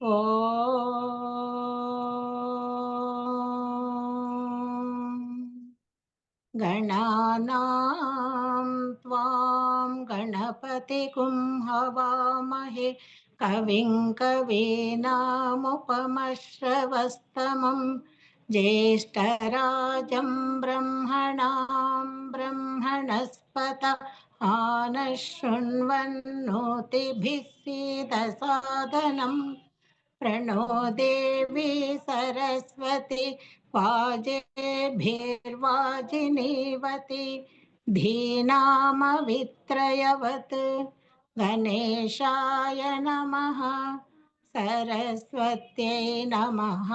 ఓం గణానాం త్వాం గణపతిగుం హవామహే కవిం కవీనాముపమశ్రవస్తమం జ్యేష్ఠరాజం బ్రహ్మణాం బ్రహ్మణస్పత ఆనశృण्वन्नोतिभिः सीदसादनं प्रणो देवी सरस्वती वाजेभिर्वाजिनीवती धीनामवित्रयवत् गणेशाय नमः सरस्वत्यै नमः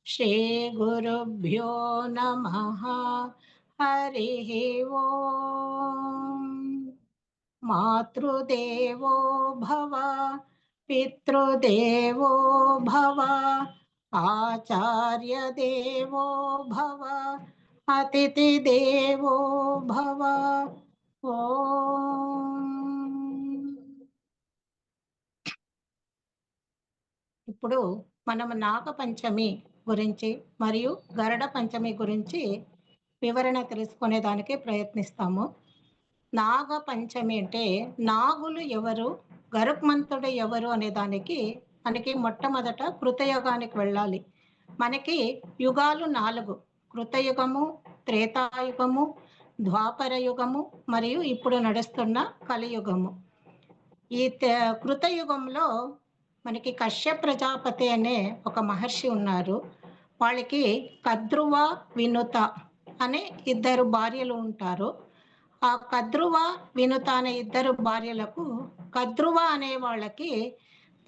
श्रीगुरुभ्यो नमः हरिः ओम् मातृदेवो भव पितृदेवो भव आचार्यदेवो भव अतिथिदेवो भव ఓం. ఇప్పుడు మనం నాగపంచమి గురించి మరియు గరుడ పంచమి గురించి వివరణ తెలుసుకునే దానికి ప్రయత్నిస్తాము. నాగ పంచమి అంటే నాగులు ఎవరు, గరుత్మంతుడు ఎవరు అనే దానికి మనకి మొట్టమొదట కృతయుగానికి వెళ్ళాలి. మనకి యుగాలు 4: కృతయుగము, త్రేతాయుగము, ద్వాపర యుగము మరియు ఇప్పుడు నడుస్తున్న కలియుగము. ఈ కృతయుగంలో మనకి కశ్యప ప్రజాపతి అనే ఒక మహర్షి ఉన్నారు. వాళ్ళకి కద్రువ, వినుత అనే 2 భార్యలు ఉంటారు. ఆ కద్రువ, వినుత అనే 2 భార్యలకు కద్రువ అనే వాళ్ళకి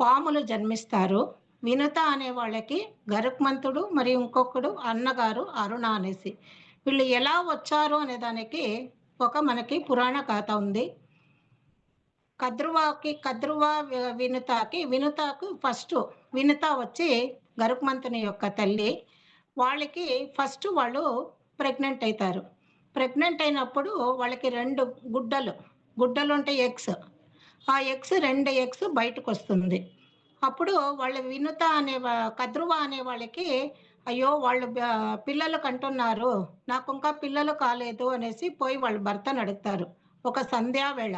పాములు జన్మిస్తారు. వినుత అనే వాళ్ళకి గరుత్మంతుడు మరియు ఇంకొకడు అన్నగారు అరుణ అనేసి. వీళ్ళు ఎలా వచ్చారు అనే దానికి మనకి పురాణ కథ ఉంది. కద్రువ వినుతకు ఫస్ట్ వినుత వచ్చి గరుత్మంతుని యొక్క తల్లి. వాళ్ళకి ఫస్ట్ వాళ్ళు ప్రెగ్నెంట్ అవుతారు. ప్రెగ్నెంట్ అయినప్పుడు వాళ్ళకి 2 గుడ్డలు అంటే ఎగ్స్. ఆ ఎగ్స్ 2 ఎగ్స్ బయటకు వస్తుంది. అప్పుడు వాళ్ళ వినుత అనే కద్రువ అనే వాళ్ళకి అయ్యో వాళ్ళు పిల్లలు కంటున్నారు, నాకు ఇంకా పిల్లలు కాలేదు అనేసి పోయి వాళ్ళ భర్తను అడుగుతారు. ఒక సంధ్యావేళ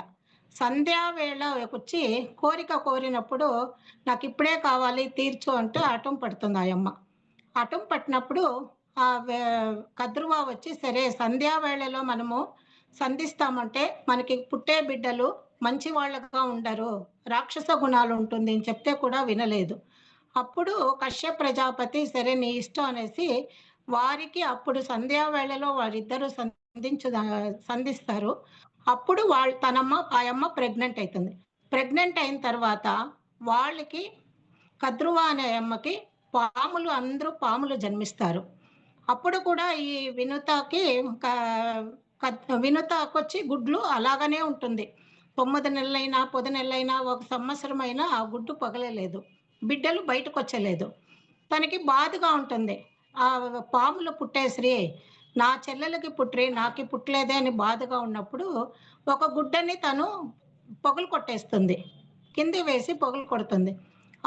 వచ్చి కోరిక కోరినప్పుడు నాకు ఇప్పుడే కావాలి తీర్చు అంటే అటం పడుతుంది ఆ అమ్మ. అటం పట్టినప్పుడు ఆ కద్రువ వచ్చి సరే సంధ్యావేళలో మనము సంధిస్తామంటే మనకి పుట్టే బిడ్డలు మంచి వాళ్ళగా ఉండరు, రాక్షస గుణాలు ఉంటుంది అని చెప్తే కూడా వినలేదు. అప్పుడు కశ్యప ప్రజాపతి సరే నీ ఇష్టం అనేసి వారికి అప్పుడు సంధ్యావేళలో వారిద్దరూ సంధిస్తారు. అప్పుడు ఆ అమ్మ ప్రెగ్నెంట్ అవుతుంది. ప్రెగ్నెంట్ అయిన తర్వాత వాళ్ళకి కద్రువ అనే అమ్మకి అందరూ పాములు జన్మిస్తారు. అప్పుడు కూడా ఈ వినుతకి వచ్చి గుడ్లు అలాగనే ఉంటుంది. 9 నెలలైనా 10 నెలలైనా 1 సంవత్సరమైనా ఆ గుడ్డు పగలలేదు, బిడ్డలు బయటకు వచ్చలేదు. తనకి బాధగా ఉంటుంది. ఆ పాములు పుట్టేశ్రీ నా చెల్లెలకి పుట్రి నాకి పుట్టలేదే అని బాధగా ఉన్నప్పుడు ఒక గుడ్డని తను పొగలు కొట్టేస్తుంది, కింది వేసి పొగలు కొడుతుంది.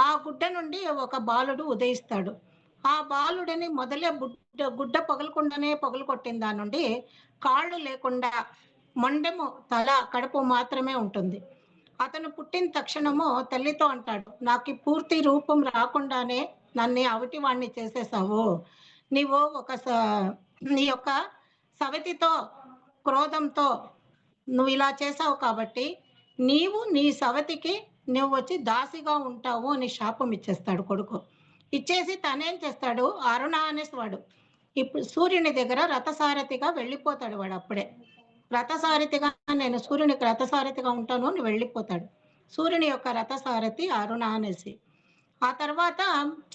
ఆ గుడ్డ నుండి ఒక బాలుడు ఉదయిస్తాడు. ఆ బాలుడిని మొదలే గుడ్డ పగలకుండానే పొగలు కొట్టిన దాని నుండి కాళ్ళు లేకుండా మొండెము తల కడుపు మాత్రమే ఉంటుంది. అతను పుట్టిన తక్షణము తల్లితో అంటాడు, నాకు పూర్తి రూపం రాకుండానే నన్ను అవిటి వాణ్ణి చేసేసావు, నీవు నీ యొక్క సవతితో క్రోధంతో నువ్వు ఇలా చేసావు కాబట్టి నీవు నీ సవతికి నువ్వు వచ్చి దాసిగా ఉంటావు అని శాపం ఇచ్చేస్తాడు కొడుకు. ఇచ్చేసి తనేం చేస్తాడు, అరుణ అనేవాడు ఇప్పుడు సూర్యుని దగ్గర రథసారథిగా వెళ్ళిపోతాడు. వాడు అప్పుడే రథసారథిగా నేను సూర్యునికి రథసారథిగా ఉంటాను అని వెళ్ళిపోతాడు. సూర్యుని యొక్క రథసారథి అరుణ అనేసి. ఆ తర్వాత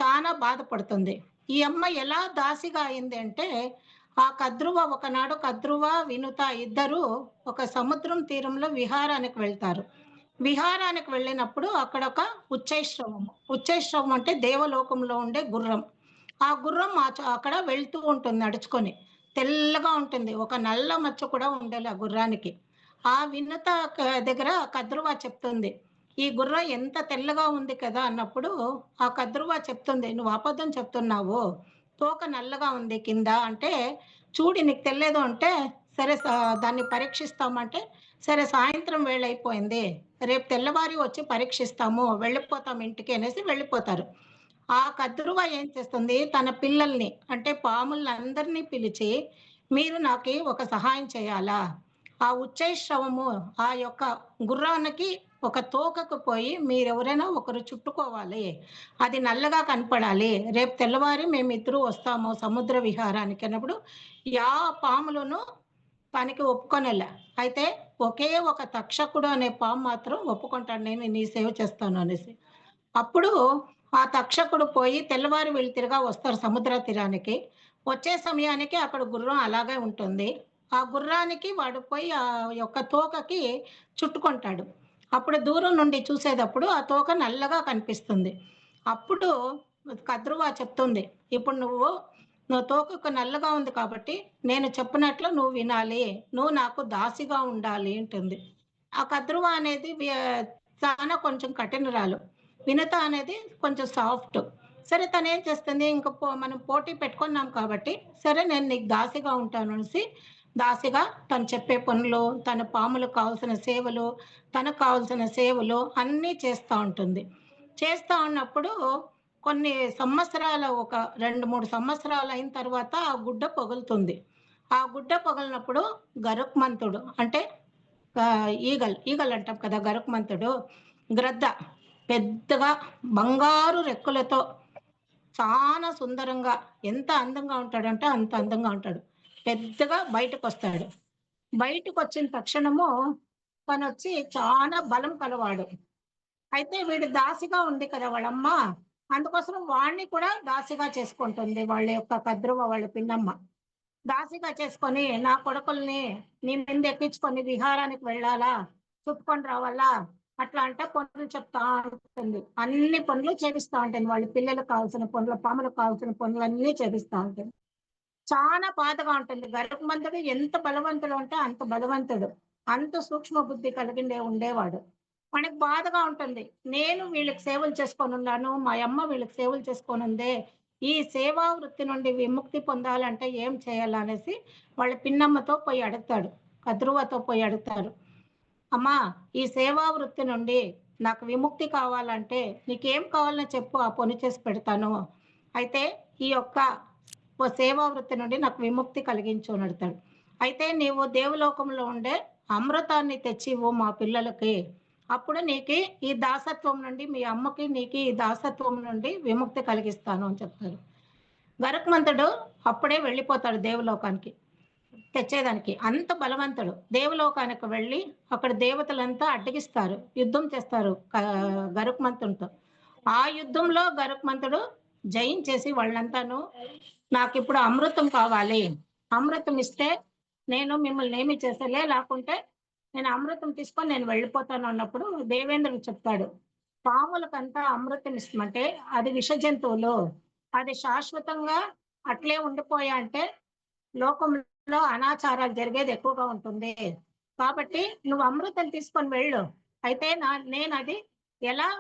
చాలా బాధపడుతుంది. ఈ అమ్మ ఎలా దాసిగా అయింది అంటే ఒకనాడు కద్రువ వినుత ఇద్దరు ఒక సముద్రం తీరంలో విహారానికి వెళ్తారు. విహారానికి వెళ్ళినప్పుడు అక్కడ ఒక ఉచ్చైశ్రవం అంటే దేవలోకంలో ఉండే గుర్రం. ఆ గుర్రం అక్కడ వెళ్తూ ఉంటుంది నడుచుకొని. తెల్లగా ఉంటుంది, ఒక నల్ల మచ్చ కూడా ఉండేది ఆ గుర్రానికి. ఆ వినుత దగ్గర కద్రువ చెప్తుంది, ఈ గుర్రం ఎంత తెల్లగా ఉంది కదా అన్నప్పుడు, ఆ కద్రువ చెప్తుంది, "నువ్వు అబద్ధం చెప్తున్నావు. తోక నల్లగా ఉంది కింద" అంటే, "చూడు నీకు తెల్లేదు" అంటే, సరే దాన్ని పరీక్షిస్తామంటే, "సరే సాయంత్రం వేళ అయిపోయింది. రేపు తెల్లవారి వచ్చి పరీక్షిస్తాము. వెళ్ళిపోతాం ఇంటికి" అనేసి వెళ్ళిపోతారు. ఆ కద్రువ ఏం చేస్తుంది, తన పిల్లల్ని అంటే పాములందరిని పిలిచి, "మీరు నాకి ఒక సహాయం చేయాలా? ఆ ఉచ్చైశ్రవము ఆ యొక్క గుర్రానికి ఒక తోకకు పోయి మీరెవరైనా ఒకరు చుట్టుకోవాలి. అది నల్లగా కనపడాలి. రేపు తెల్లవారి మేమిద్దరు వస్తాము సముద్ర విహారానికి" అన్నప్పుడు పాములను తనకి ఒప్పుకోనేలా. అయితే ఒకే ఒక తక్షకుడు అనే పాము మాత్రం ఒప్పుకుంటాడు. నేను నీ సేవ చేస్తాను అనేసి. అప్పుడు ఆ తక్షకుడు పోయి తెల్లవారి వెళ్తురుగా వస్తారు సముద్ర తీరానికి. వచ్చే సమయానికి అక్కడ గుర్రం అలాగే ఉంటుంది. ఆ గుర్రానికి వాడు పోయి ఆ యొక్క తోకకి చుట్టుకుంటాడు. అప్పుడు దూరం నుండి చూసేటప్పుడు ఆ తోక నల్లగా కనిపిస్తుంది. అప్పుడు కద్రువ చెప్తుంది, "ఇప్పుడు నువ్వు తోకకు నల్లగా ఉంది కాబట్టి నేను చెప్పినట్లు నువ్వు వినాలి. నువ్వు నాకు దాసిగా ఉండాలి" అంటుంది. ఆ కద్రువ అనేది చానా కొంచెం కఠినరాలు. వినత అనేది కొంచెం సాఫ్ట్. సరే తనేం చేస్తుంది, ఇంక మనం పోటీ పెట్టుకున్నాం కాబట్టి, సరే నేను నీకు దాసిగా ఉంటాను అనేసి, దాసిగా తను చెప్పే పనులు, తన పాములకు కావాల్సిన సేవలు, తనకు కావాల్సిన సేవలు అన్నీ చేస్తా ఉంటుంది. చేస్తా ఉన్నప్పుడు కొన్ని సంవత్సరాల ఒక 2, 3 సంవత్సరాలయిన తర్వాత ఆ గుడ్డ పగులుతుంది. ఆ గుడ్డ పగిలినప్పుడు గరుత్మంతుడు అంటే ఈగల్ అంటాం కదా! గరుత్మంతుడు గ్రద్ద పెద్దగా బంగారు రెక్కలతో చాలా సుందరంగా ఎంత అందంగా ఉంటాడంటే అంత అందంగా ఉంటాడు. పెద్దగా బయటకొస్తాడు. బయటకొచ్చిన తక్షణము తనొచ్చి చాలా బలం కలవాడు. అయితే వీడు దాసిగా ఉంది కదా వాళ్ళమ్మ. అందుకోసం వాడిని కూడా దాసిగా చేసుకుంటుంది వాళ్ళ యొక్క కద్రువ వాళ్ళ పిన్నమ్మ. దాసిగా చేసుకొని నా కొడుకుల్ని నీ మీద ఎక్కించుకొని విహారానికి వెళ్ళాలా? చుట్టుకొని రావాలా? అట్లా అంటే పనులు చెప్తా ఉంటుంది. అన్ని పనులు చేపిస్తా ఉంటుంది. వాళ్ళ పిల్లలకు కావాల్సిన పనులు, పాములకు కావాల్సిన పనులన్నీ చేపిస్తా ఉంటుంది. చాలా బాధగా ఉంటుంది. గరుత్మంతుడు ఎంత బలవంతుడు అంటే అంత బలవంతుడు. అంత సూక్ష్మ బుద్ధి కలిగిండే ఉండేవాడు. మనకు బాధగా ఉంటుంది. నేను వీళ్ళకి సేవలు చేసుకోనున్నాను. మా యమ్మ వీళ్ళకి సేవలు చేసుకోనుందే. ఈ సేవా వృత్తి నుండి విముక్తి పొందాలంటే ఏం చేయాలనేసి వాళ్ళ పిన్నమ్మతో పోయి అడుగుతాడు. కద్రువతో పోయి అడుగుతారు. అమ్మా! ఈ సేవా వృత్తి నుండి నాకు విముక్తి కావాలంటే నీకేం కావాలో చెప్పు ఆ పని చేసి పెడతాను. అయితే ఈ యొక్క సేవా వృత్తి నుండి నాకు విముక్తి కలిగించు అని అడుగుతాడు. అయితే నీవు దేవలోకంలో ఉండే అమృతాన్ని తెచ్చివ్వు మా పిల్లలకి. అప్పుడు నీకి ఈ దాసత్వం నుండి మీ అమ్మకి, నీకి ఈ దాసత్వం నుండి విముక్తి కలిగిస్తాను అని చెప్తారు. గరుత్మంతుడు అప్పుడే వెళ్ళిపోతాడు దేవలోకానికి. తెచ్చేదానికి. అంత బలవంతుడు. దేవలోకానికి వెళ్ళి అక్కడ దేవతలంతా అడ్డగిస్తారు. యుద్ధం చేస్తారు గరుత్మంతునితో. ఆ యుద్ధంలో గరుత్మంతుడు జయించేసి వాళ్ళంతాను నాకిప్పుడు అమృతం కావాలి. అమృతం ఇస్తే నేను మిమ్మల్ని ఏమి చేసేలే లేకుంటే నేను అమృతం తీసుకొని నేను వెళ్ళిపోతాను అన్నప్పుడు దేవేంద్రుడు చెప్తాడు. పాములకంతా అమృతం ఇష్టమంటే అది విష జంతువులు. అది శాశ్వతంగా అట్లే ఉండిపోయాయంటే లోకంలో అనాచారాలు జరిగేది ఎక్కువగా ఉంటుంది. కాబట్టి నువ్వు అమృతం తీసుకొని వెళ్ళు. అయితే నేనది ఎలా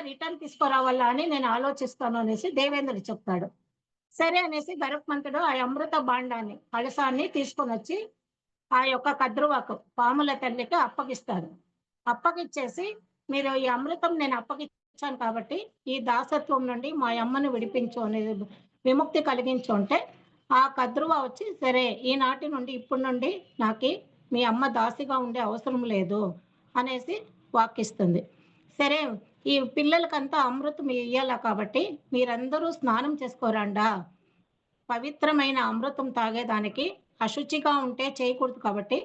రిటర్న్ తీసుకురావాలా అని నేను ఆలోచిస్తాను అనేసి దేవేంద్రుడు చెప్తాడు. సరే అనేసి గరుత్మంతుడు ఆ అమృత భాండాన్ని, కలశాన్ని తీసుకొనొచ్చి ఆ యొక్క కద్రువకు, పాముల తల్లికి అప్పగిస్తాడు. అప్పగిచ్చేసి, "మీరు ఈ అమృతం నేను అప్పగిచ్చాను కాబట్టి, ఈ దాసత్వం నుండి మా యమ్మను విడిపించు అనేది విముక్తి కలిగించు" అంటే, ఆ కద్రువ వచ్చి, "సరే ఈనాటి నుండి ఇప్పటి నుండి నాకి మీ అమ్మ దాసిగా ఉండే అవసరం లేదు" అనేసి వాక్కిస్తుంది. సరే ఈ పిల్లలకంతా అమృతం ఇయ్యాల కాబట్టి మీరందరూ స్నానం చేసుకోరండా. పవిత్రమైన అమృతం తాగేదానికి అశుచిగా ఉంటే చేయకూడదు కాబట్టి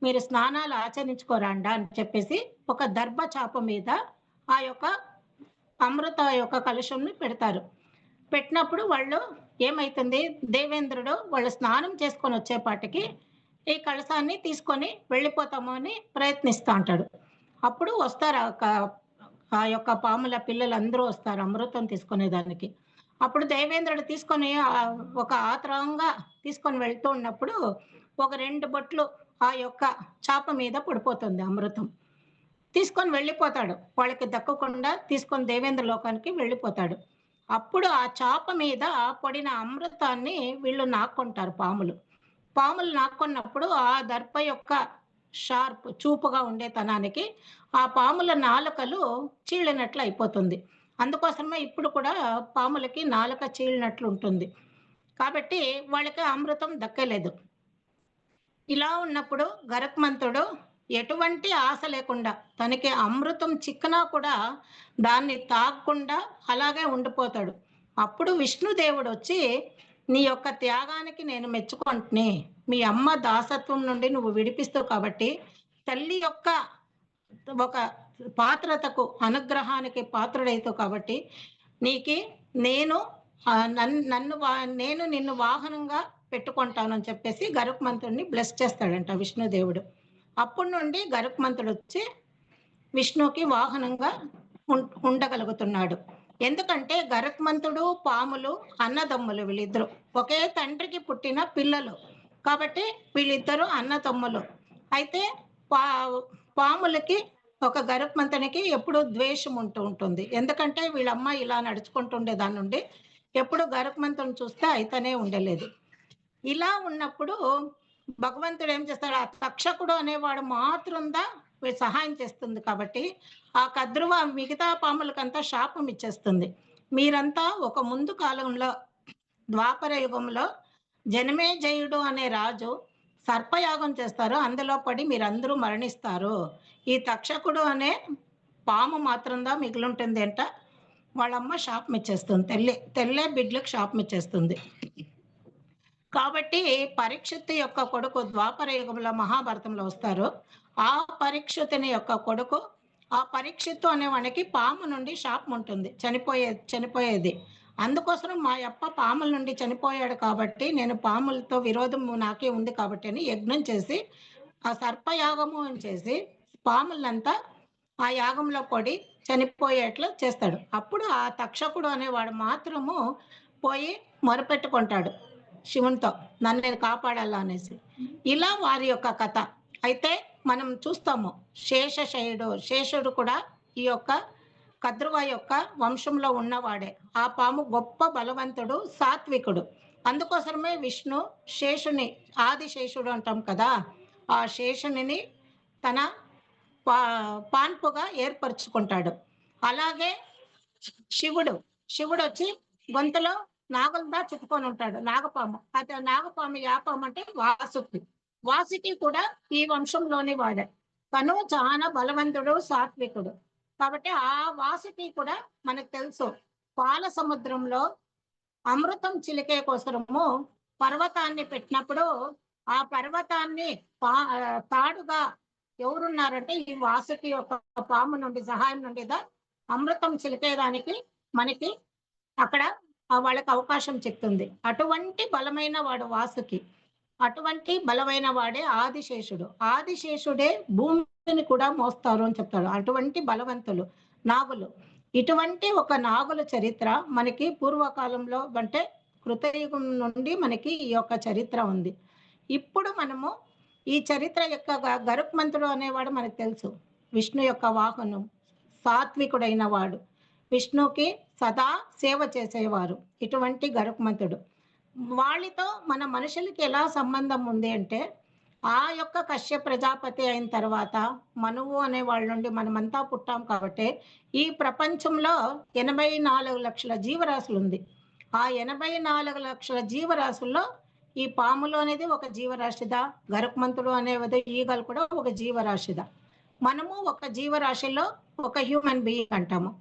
మీరు స్నానాలు ఆచరించుకోరండా అని చెప్పేసి ఒక దర్భ చాప మీద ఆ యొక్క అమృత యొక్క కలశంని పెడతారు. పెట్టినప్పుడు వాళ్ళు ఏమైతుంది దేవేంద్రుడు వాళ్ళు స్నానం చేసుకొని వచ్చేపాటికి ఈ కలశాన్ని తీసుకొని వెళ్ళిపోతాము అని ప్రయత్నిస్తా ఉంటాడు. అప్పుడు వస్తారు ఆ యొక్క పాముల పిల్లలందరూ వస్తారు అమృతం తీసుకునేదానికి. అప్పుడు దేవేంద్రుడు తీసుకొని ఒక ఆత్రంగా తీసుకొని వెళ్తూ ఉన్నప్పుడు ఒక 2 బొట్లు ఆ యొక్క చాప మీద పడిపోతుంది అమృతం. తీసుకొని వెళ్ళిపోతాడు. వాళ్ళకి దక్కకుండా తీసుకొని దేవేంద్ర లోకానికి వెళ్ళిపోతాడు. అప్పుడు ఆ చాప మీద పడిన అమృతాన్ని వీళ్ళు నాక్కుంటారు పాములు. పాములు నాక్కున్నప్పుడు ఆ దర్ప యొక్క చూపుగా ఉండేతనానికి ఆ పాముల నాలుకలు చీలినట్లు అయిపోతుంది. అందుకోసమే ఇప్పుడు కూడా పాములకి నాలుక చీలినట్లు ఉంటుంది. కాబట్టి వాళ్ళకి అమృతం దక్కలేదు. ఇలా ఉన్నప్పుడు గరుత్మంతుడు ఎటువంటి ఆశ లేకుండా తనకి అమృతం చిక్కినా కూడా దాన్ని తాగకుండా అలాగే ఉండిపోతాడు. అప్పుడు విష్ణుదేవుడొచ్చి, "నీ యొక్క త్యాగానికి నేను మెచ్చుకుంటుని. మీ అమ్మ దాసత్వం నుండి నువ్వు విడిపిస్తావు కాబట్టి, తల్లి యొక్క ఒక పాత్రతకు, అనుగ్రహానికి పాత్రుడైతావు కాబట్టి, నీకి నేను నేను నిన్ను వాహనంగా పెట్టుకుంటానని" చెప్పేసి గరుత్మంతుడిని బ్లెస్ చేస్తాడంట విష్ణుదేవుడు. అప్పటి నుండి గరుత్మంతుడొచ్చి విష్ణుకి వాహనంగా ఉండగలుగుతున్నాడు. ఎందుకంటే గరుత్మంతుడు, పాములు అన్నదమ్ములు వీళ్ళిద్దరు. ఒకే తండ్రికి పుట్టిన పిల్లలు. కాబట్టి వీళ్ళిద్దరూ అన్నదమ్ములు. అయితే పా పాములకి ఒక గరుత్మంతునికి ఎప్పుడూ ద్వేషం ఉంటుంది. ఎందుకంటే వీళ్ళమ్మ ఇలా నడుచుకుంటుండే దాని నుండి ఎప్పుడు గరుత్మంతుని చూస్తే అయితేనే ఉండలేదు. ఇలా ఉన్నప్పుడు భగవంతుడు ఏం చేస్తాడు, ఆ తక్షకుడు అనేవాడు మాత్రందా సహాయం చేస్తుంది కాబట్టి ఆ కద్రువ మిగతా పాములకంతా శాపం ఇచ్చేస్తుంది. మీరంతా ఒక ముందు కాలంలో ద్వాపర యుగంలో జనమేజయుడు అనే రాజు సర్పయాగం చేస్తారు. అందులో పడి మీరందరూ మరణిస్తారు. ఈ తక్షకుడు అనే పాము మాత్రందా మిగిలుంటుంది అంట. వాళ్ళమ్మ శాపం ఇచ్చేస్తుంది. తెల్లే బిడ్డలకు శాపం ఇచ్చేస్తుంది. కాబట్టి పరీక్షిత్తు యొక్క కొడుకు ద్వాపర యుగంలో మహాభారతంలో వస్తారు. ఆ పరీక్షితుని యొక్క కొడుకు, ఆ పరీక్షిత్తు అనేవానికి పాము నుండి శాపం ఉంటుంది, చనిపోయేది. అందుకోసం మా యప్ప పాముల నుండి చనిపోయాడు కాబట్టి నేను పాములతో విరోధం నాకే ఉంది కాబట్టి అని యజ్ఞం చేసి ఆ సర్పయాగము అని చేసి పాములంతా ఆ యాగంలో పడి చనిపోయేట్లు చేస్తాడు. అప్పుడు ఆ తక్షకుడు అనేవాడు మాత్రము పోయి మొరపెట్టుకుంటాడు శివునితో, నన్ను నేను కాపాడాలా అనేసి. ఇలా వారి యొక్క కథ. అయితే మనం చూస్తాము శేషుడు కూడా ఈ యొక్క కద్రువ యొక్క వంశంలో ఉన్నవాడే. ఆ పాము గొప్ప బలవంతుడు, సాత్వికుడు. అందుకోసమే విష్ణు శేషుని, ఆదిశేషుడు అంటాం కదా, ఆ శేషుని తన పాన్పుగా ఏర్పరచుకుంటాడు. అలాగే శివుడు వచ్చి గొంతులో నాగులదా చుట్టుకొని ఉంటాడు, నాగపాము. అయితే నాగపాము యాపాము అంటే వాసుకి కూడా ఈ వంశంలోని వాడే. తను చాలా బలవంతుడు, సాత్వికుడు. కాబట్టి ఆ వాసుకి కూడా మనకు తెలుసు, పాల సముద్రంలో అమృతం చిలికే కోసము పర్వతాన్ని పెట్టినప్పుడు ఆ పర్వతాన్ని తాడుగా ఎవరున్నారంటే ఈ వాసుకి యొక్క పాము నుండి సహాయం నుండిదా అమృతం చిలికేదానికి మనకి అక్కడ వాళ్ళకి అవకాశం చెప్తుంది. అటువంటి బలమైన వాడు వాసుకి. అటువంటి బలమైన వాడే ఆదిశేషుడు. ఆదిశేషుడే భూమిని కూడా మోస్తారు అని చెప్తాడు. అటువంటి బలవంతులు నాగులు. ఇటువంటి ఒక నాగుల చరిత్ర మనకి పూర్వకాలంలో అంటే కృతయుగం నుండి మనకి ఈ యొక్క చరిత్ర ఉంది. ఇప్పుడు మనము ఈ చరిత్ర యొక్క గరుత్మంతుడు అనేవాడు మనకు తెలుసు. విష్ణు యొక్క వాహనం, సాత్వికుడైన వాడు, విష్ణుకి సదా సేవ చేసేవారు ఇటువంటి గరుత్మంతుడు. వాళ్ళతో మన మనుషులకి ఎలా సంబంధం ఉంది అంటే, ఆ యొక్క కశ్యప ప్రజాపతి అయిన తర్వాత మనువు అనే వాళ్ళ నుండి మనమంతా పుట్టాం కాబట్టి ఈ ప్రపంచంలో 84 లక్షల జీవరాశులు ఉంది. ఆ 84 లక్షల జీవరాశుల్లో ఈ పాములు అనేది ఒక జీవరాశిదా, గరుత్మంతుడు అనేది ఈగలు కూడా ఒక జీవరాశిదా. మనము ఒక జీవరాశిలో ఒక హ్యూమన్ బీయింగ్ అంటాము.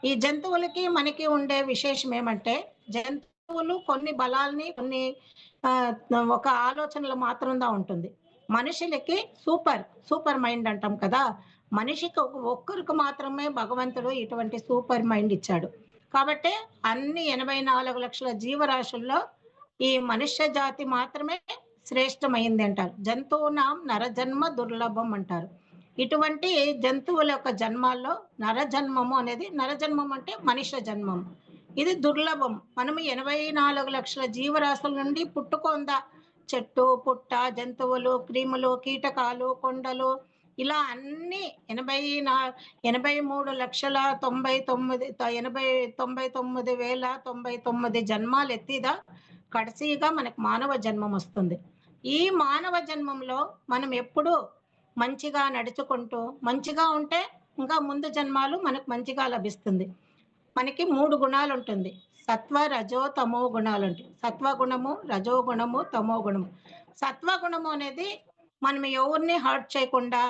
ఈ జంతువులకి మనకి ఉండే విశేషం ఏమంటే, జంతువులు కొన్ని బలాల్ని, కొన్ని ఒక ఆలోచనలు మాత్రంగా ఉంటుంది. మనుషులకి సూపర్ మైండ్ అంటాం కదా, మనిషికి ఒక్కరికి మాత్రమే భగవంతుడు ఇటువంటి సూపర్ మైండ్ ఇచ్చాడు. కాబట్టి అన్ని 84 లక్షల జీవరాశుల్లో ఈ మనుష్య జాతి మాత్రమే శ్రేష్టమైంది అంటారు. జంతువునాం నరజన్మ దుర్లభం అంటారు. ఇటువంటి జంతువుల యొక్క జన్మాల్లో నరజన్మము అనేది, నరజన్మం అంటే మనుష్య జన్మం, ఇది దుర్లభం. మనము 84 లక్షల జీవరాశుల నుండి పుట్టుకొంద చెట్టు పుట్ట, జంతువులు, క్రిములు, కీటకాలు, కొండలు, ఇలా అన్నీ 83,99,99,099 జన్మాలెత్తిదా కడసిగా మనకు మానవ జన్మమొస్తుంది. ఈ మానవ జన్మంలో మనం ఎప్పుడూ మంచిగా నడుచుకుంటూ, మంచిగా ఉంటే ఇంకా ముందు జన్మాలు మనకు మంచిగా లభిస్తుంది. మనకి 3 గుణాలుంటుంది. సత్వ, రజో, తమో గుణాలుంటాయి. సత్వగుణము, రజోగుణము, తమో గుణము. సత్వగుణము అనేది మనం ఎవరిని హర్ట్ చేయకుండా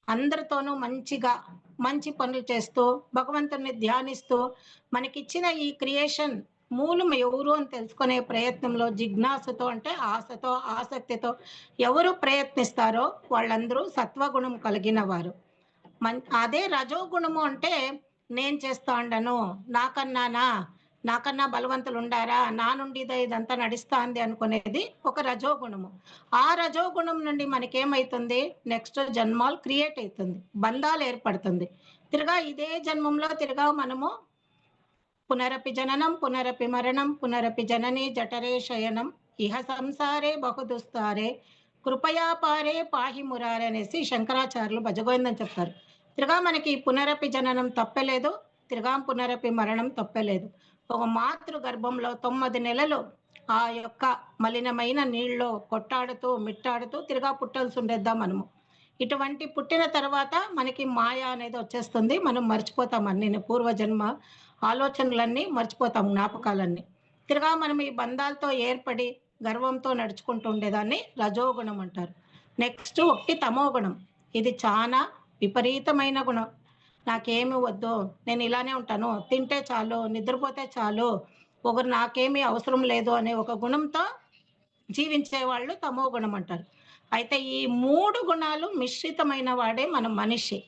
అందరితోనూ మంచిగా మంచి పనులు చేస్తూ, భగవంతుడిని ధ్యానిస్తూ, మనకిచ్చిన ఈ క్రియేషన్ మూలం ఎవరు అని తెలుసుకునే ప్రయత్నంలో జిజ్ఞాసతో అంటే ఆశతో, ఆసక్తితో ఎవరు ప్రయత్నిస్తారో వాళ్ళందరూ సత్వగుణం కలిగిన వారు. అదే రజోగుణము అంటే నేను చేస్తాండను, నాకన్నానా, నాకన్నా బలవంతులుండారా, నా నుండిదే ఇదంతా నడుస్తాంది అనుకునేది ఒక రజోగుణము. ఆ రజోగుణం నుండి మనకేమైతుంది, నెక్స్ట్ జన్మాలు క్రియేట్ అయితుంది. బంధాలు ఏర్పడుతుంది. తిరగా ఇదే జన్మంలో తిరగా మనము పునరపి జననం, పునరపి మరణం, పునరపి జనని జఠరే శయనం, ఇహ సంసారే బహుదుస్తారే, కృపయా పారే పాహి మురారే అనేసి శంకరాచార్యులు భజగోవిందం చెప్తారు. తిరగా మనకి పునరపి జననం తప్పలేదు, తిరగా పునరపి మరణం తప్పలేదు. ఒక మాతృ గర్భంలో 9 నెలలు ఆ యొక్క మలినమైన నీళ్ళలో కొట్టాడుతూ, మిట్టాడుతూ తిరగా పుట్టాల్సి ఉండేద్దాం మనము. ఇటువంటి పుట్టిన తర్వాత మనకి మాయ అనేది వచ్చేస్తుంది. మనం మర్చిపోతాం అన్నీను. పూర్వజన్మ ఆలోచనలన్నీ మర్చిపోతాం, జ్ఞాపకాలన్నీ. తిరగా మనం ఈ బంధాలతో ఏర్పడి గర్వంతో నడుచుకుంటూ ఉండేదాన్ని రజోగుణం అంటారు. నెక్స్ట్ ఒకటి తమోగుణం. ఇది చాలా విపరీతమైన గుణం. నాకేమి వద్దు, నేను ఇలానే ఉంటాను, తింటే చాలు, నిద్రపోతే చాలు, ఒకరు నాకేమీ అవసరం లేదు అనే ఒక గుణంతో జీవించేవాళ్ళు తమో గుణం అంటారు. అయితే ఈ 3 గుణాలు మిశ్రితమైన వాడే మన మనిషి.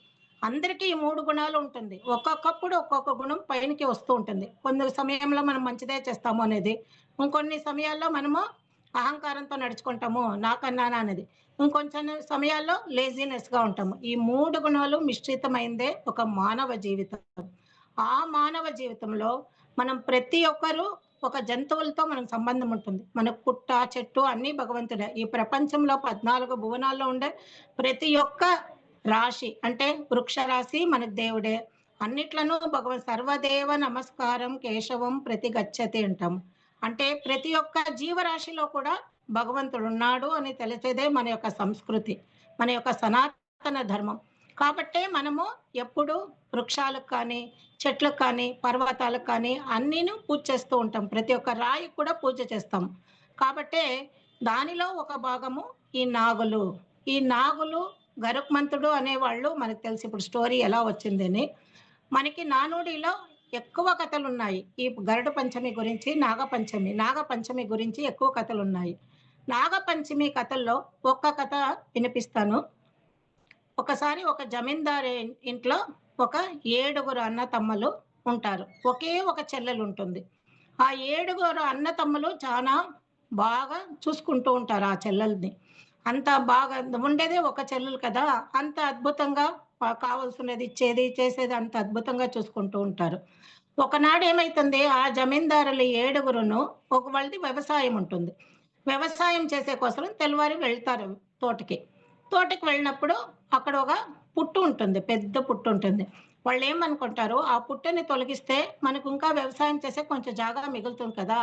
అందరికీ ఈ 3 గుణాలు ఉంటుంది. ఒక్కొక్కప్పుడు ఒక్కొక్క గుణం పైనకి వస్తూ ఉంటుంది. కొన్ని సమయంలో మనం మంచిదే చేస్తాము అనేది. ఇంకొన్ని సమయాల్లో మనము అహంకారంతో నడుచుకుంటాము, నాకన్నానా అనేది. ఇంకొంచెం సమయాల్లో లేజీనెస్‌గా ఉంటాము. ఈ 3 గుణాలు మిశ్రితమైందే ఒక మానవ జీవితం. ఆ మానవ జీవితంలో మనం ప్రతి ఒక్కరు ఒక జంతువులతో మనకు సంబంధం ఉంటుంది. మనకు పుట్ట, చెట్టు అన్నీ భగవంతుడే. ఈ ప్రపంచంలో 14 భువనాల్లో ఉండే ప్రతి ఒక్క రాశి అంటే వృక్ష రాశి మనకు దేవుడే. అన్నిట్లను సర్వదేవ నమస్కారం కేశవం ప్రతి గచ్చతి అంటాం. అంటే ప్రతి ఒక్క జీవరాశిలో కూడా భగవంతుడున్నాడు అని తెలిసేదే మన యొక్క సంస్కృతి, మన యొక్క సనాతన ధర్మం. కాబట్టే మనము ఎప్పుడు వృక్షాలకు కానీ, చెట్లకు కానీ, పర్వతాలకు కానీ అన్నీను పూజ చేస్తూ ఉంటాం. ప్రతి ఒక్క రాయికి కూడా పూజ చేస్తాం. కాబట్టే దానిలో ఒక భాగము ఈ నాగులు. ఈ నాగులు, గరుత్మంతుడు అనేవాళ్ళు మనకు తెలుసు ఇప్పుడు స్టోరీ ఎలా వచ్చిందని. మనకి నానుడిలో ఎక్కువ కథలున్నాయి. ఈ గరుడ పంచమి గురించి, నాగపంచమి గురించి ఎక్కువ కథలున్నాయి. నాగపంచమి కథల్లో ఒక్క కథ వినిపిస్తాను. ఒకసారి ఒక జమీందారు ఇంట్లో ఒక 7గురు అన్నతమ్ములు ఉంటారు. ఒకే ఒక చెల్లెలుంటుంది. ఆ 7గురు అన్నతమ్ములు చాలా బాగా చూసుకుంటూ ఉంటారు ఆ చెల్లెల్ని. అంత బాగా ఉండేదే ఒక చెల్లెలు కదా! అంత అద్భుతంగా కావాల్సినది ఇచ్చేది, చేసేది అంత అద్భుతంగా చూసుకుంటూ ఉంటారు. ఒకనాడు ఏమైతుంది ఆ జమీందారులు 7గురును వాళ్ళది వ్యవసాయం ఉంటుంది. వ్యవసాయం చేసే కోసం తెల్లవారి వెళ్తారు తోటకి. తోటకి వెళ్ళినప్పుడు అక్కడ ఒక పుట్టు ఉంటుంది. పెద్ద పుట్టు ఉంటుంది. వాళ్ళేమనుకుంటారు, ఆ పుట్టని తొలగిస్తే మనకు ఇంకా వ్యవసాయం చేసే కొంచెం జాగా మిగులుతుంది కదా!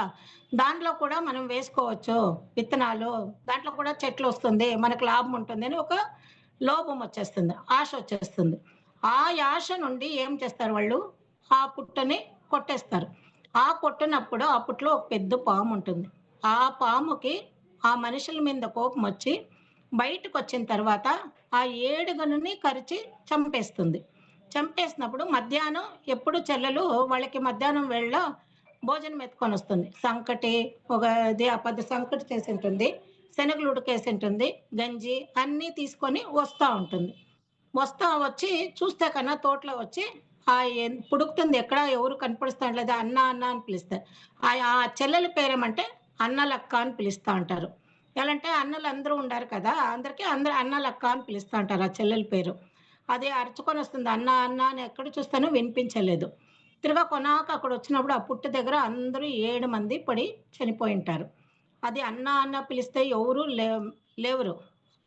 దాంట్లో కూడా మనం వేసుకోవచ్చు విత్తనాలు. దాంట్లో కూడా చెట్లొస్తుంది. మనకు లాభం ఉంటుంది అని ఒక లోభం వచ్చేస్తుంది. ఆశ వచ్చేస్తుంది. ఆ యాష నుండి ఏం చేస్తారు వాళ్ళు, ఆ పుట్టని కొట్టేస్తారు. ఆ కొట్టినప్పుడు ఆ పుట్టలో ఒక పెద్ద పాముంటుంది. ఆ పాముకి ఆ మనుషుల మీద కోపమొచ్చి బయటకొచ్చిన తర్వాత ఆ ఏడుగురిని కరిచి చంపేస్తుంది. చంపేసినప్పుడు మధ్యాహ్నం ఎప్పుడు చెల్లెలు వాళ్ళకి మధ్యాహ్నం వేళ భోజనం ఎత్తుకొనొస్తుంది. సంకటి ఒక ఇది ఆ పెద్ద సంకటి చేసుంటుంది. శనగలు ఉడకేసుంటుంది. గంజి అన్నీ తీసుకొని వస్తా ఉంటుంది. వచ్చి చూస్తే కన్నా తోటలో వచ్చి పుడుకుతుంది ఎక్కడ ఎవరు కనపడిస్తాండ్లేదు. అన్న, అన్న అని పిలుస్తారు. ఆ చెల్లెలి పేరేమంటే అన్నలక్క అని పిలుస్తా అంటారు. ఎలాంటే అన్నలందరూ ఉండారు కదా! అందరూ అన్నలక్క అని పిలుస్తా అంటారు ఆ చెల్లెలి పేరు. అది అరుచుకొనొస్తుంది. అన్న, అన్న అని ఎక్కడ చూస్తానో వినిపించలేదు. తిరగా కొనాక అక్కడొచ్చినప్పుడు ఆ పుట్టు దగ్గర అందరూ 7 మంది పడి చనిపోయుంటారు. అది అన్న, అన్న పిలిస్తే ఎవరు లేవరు.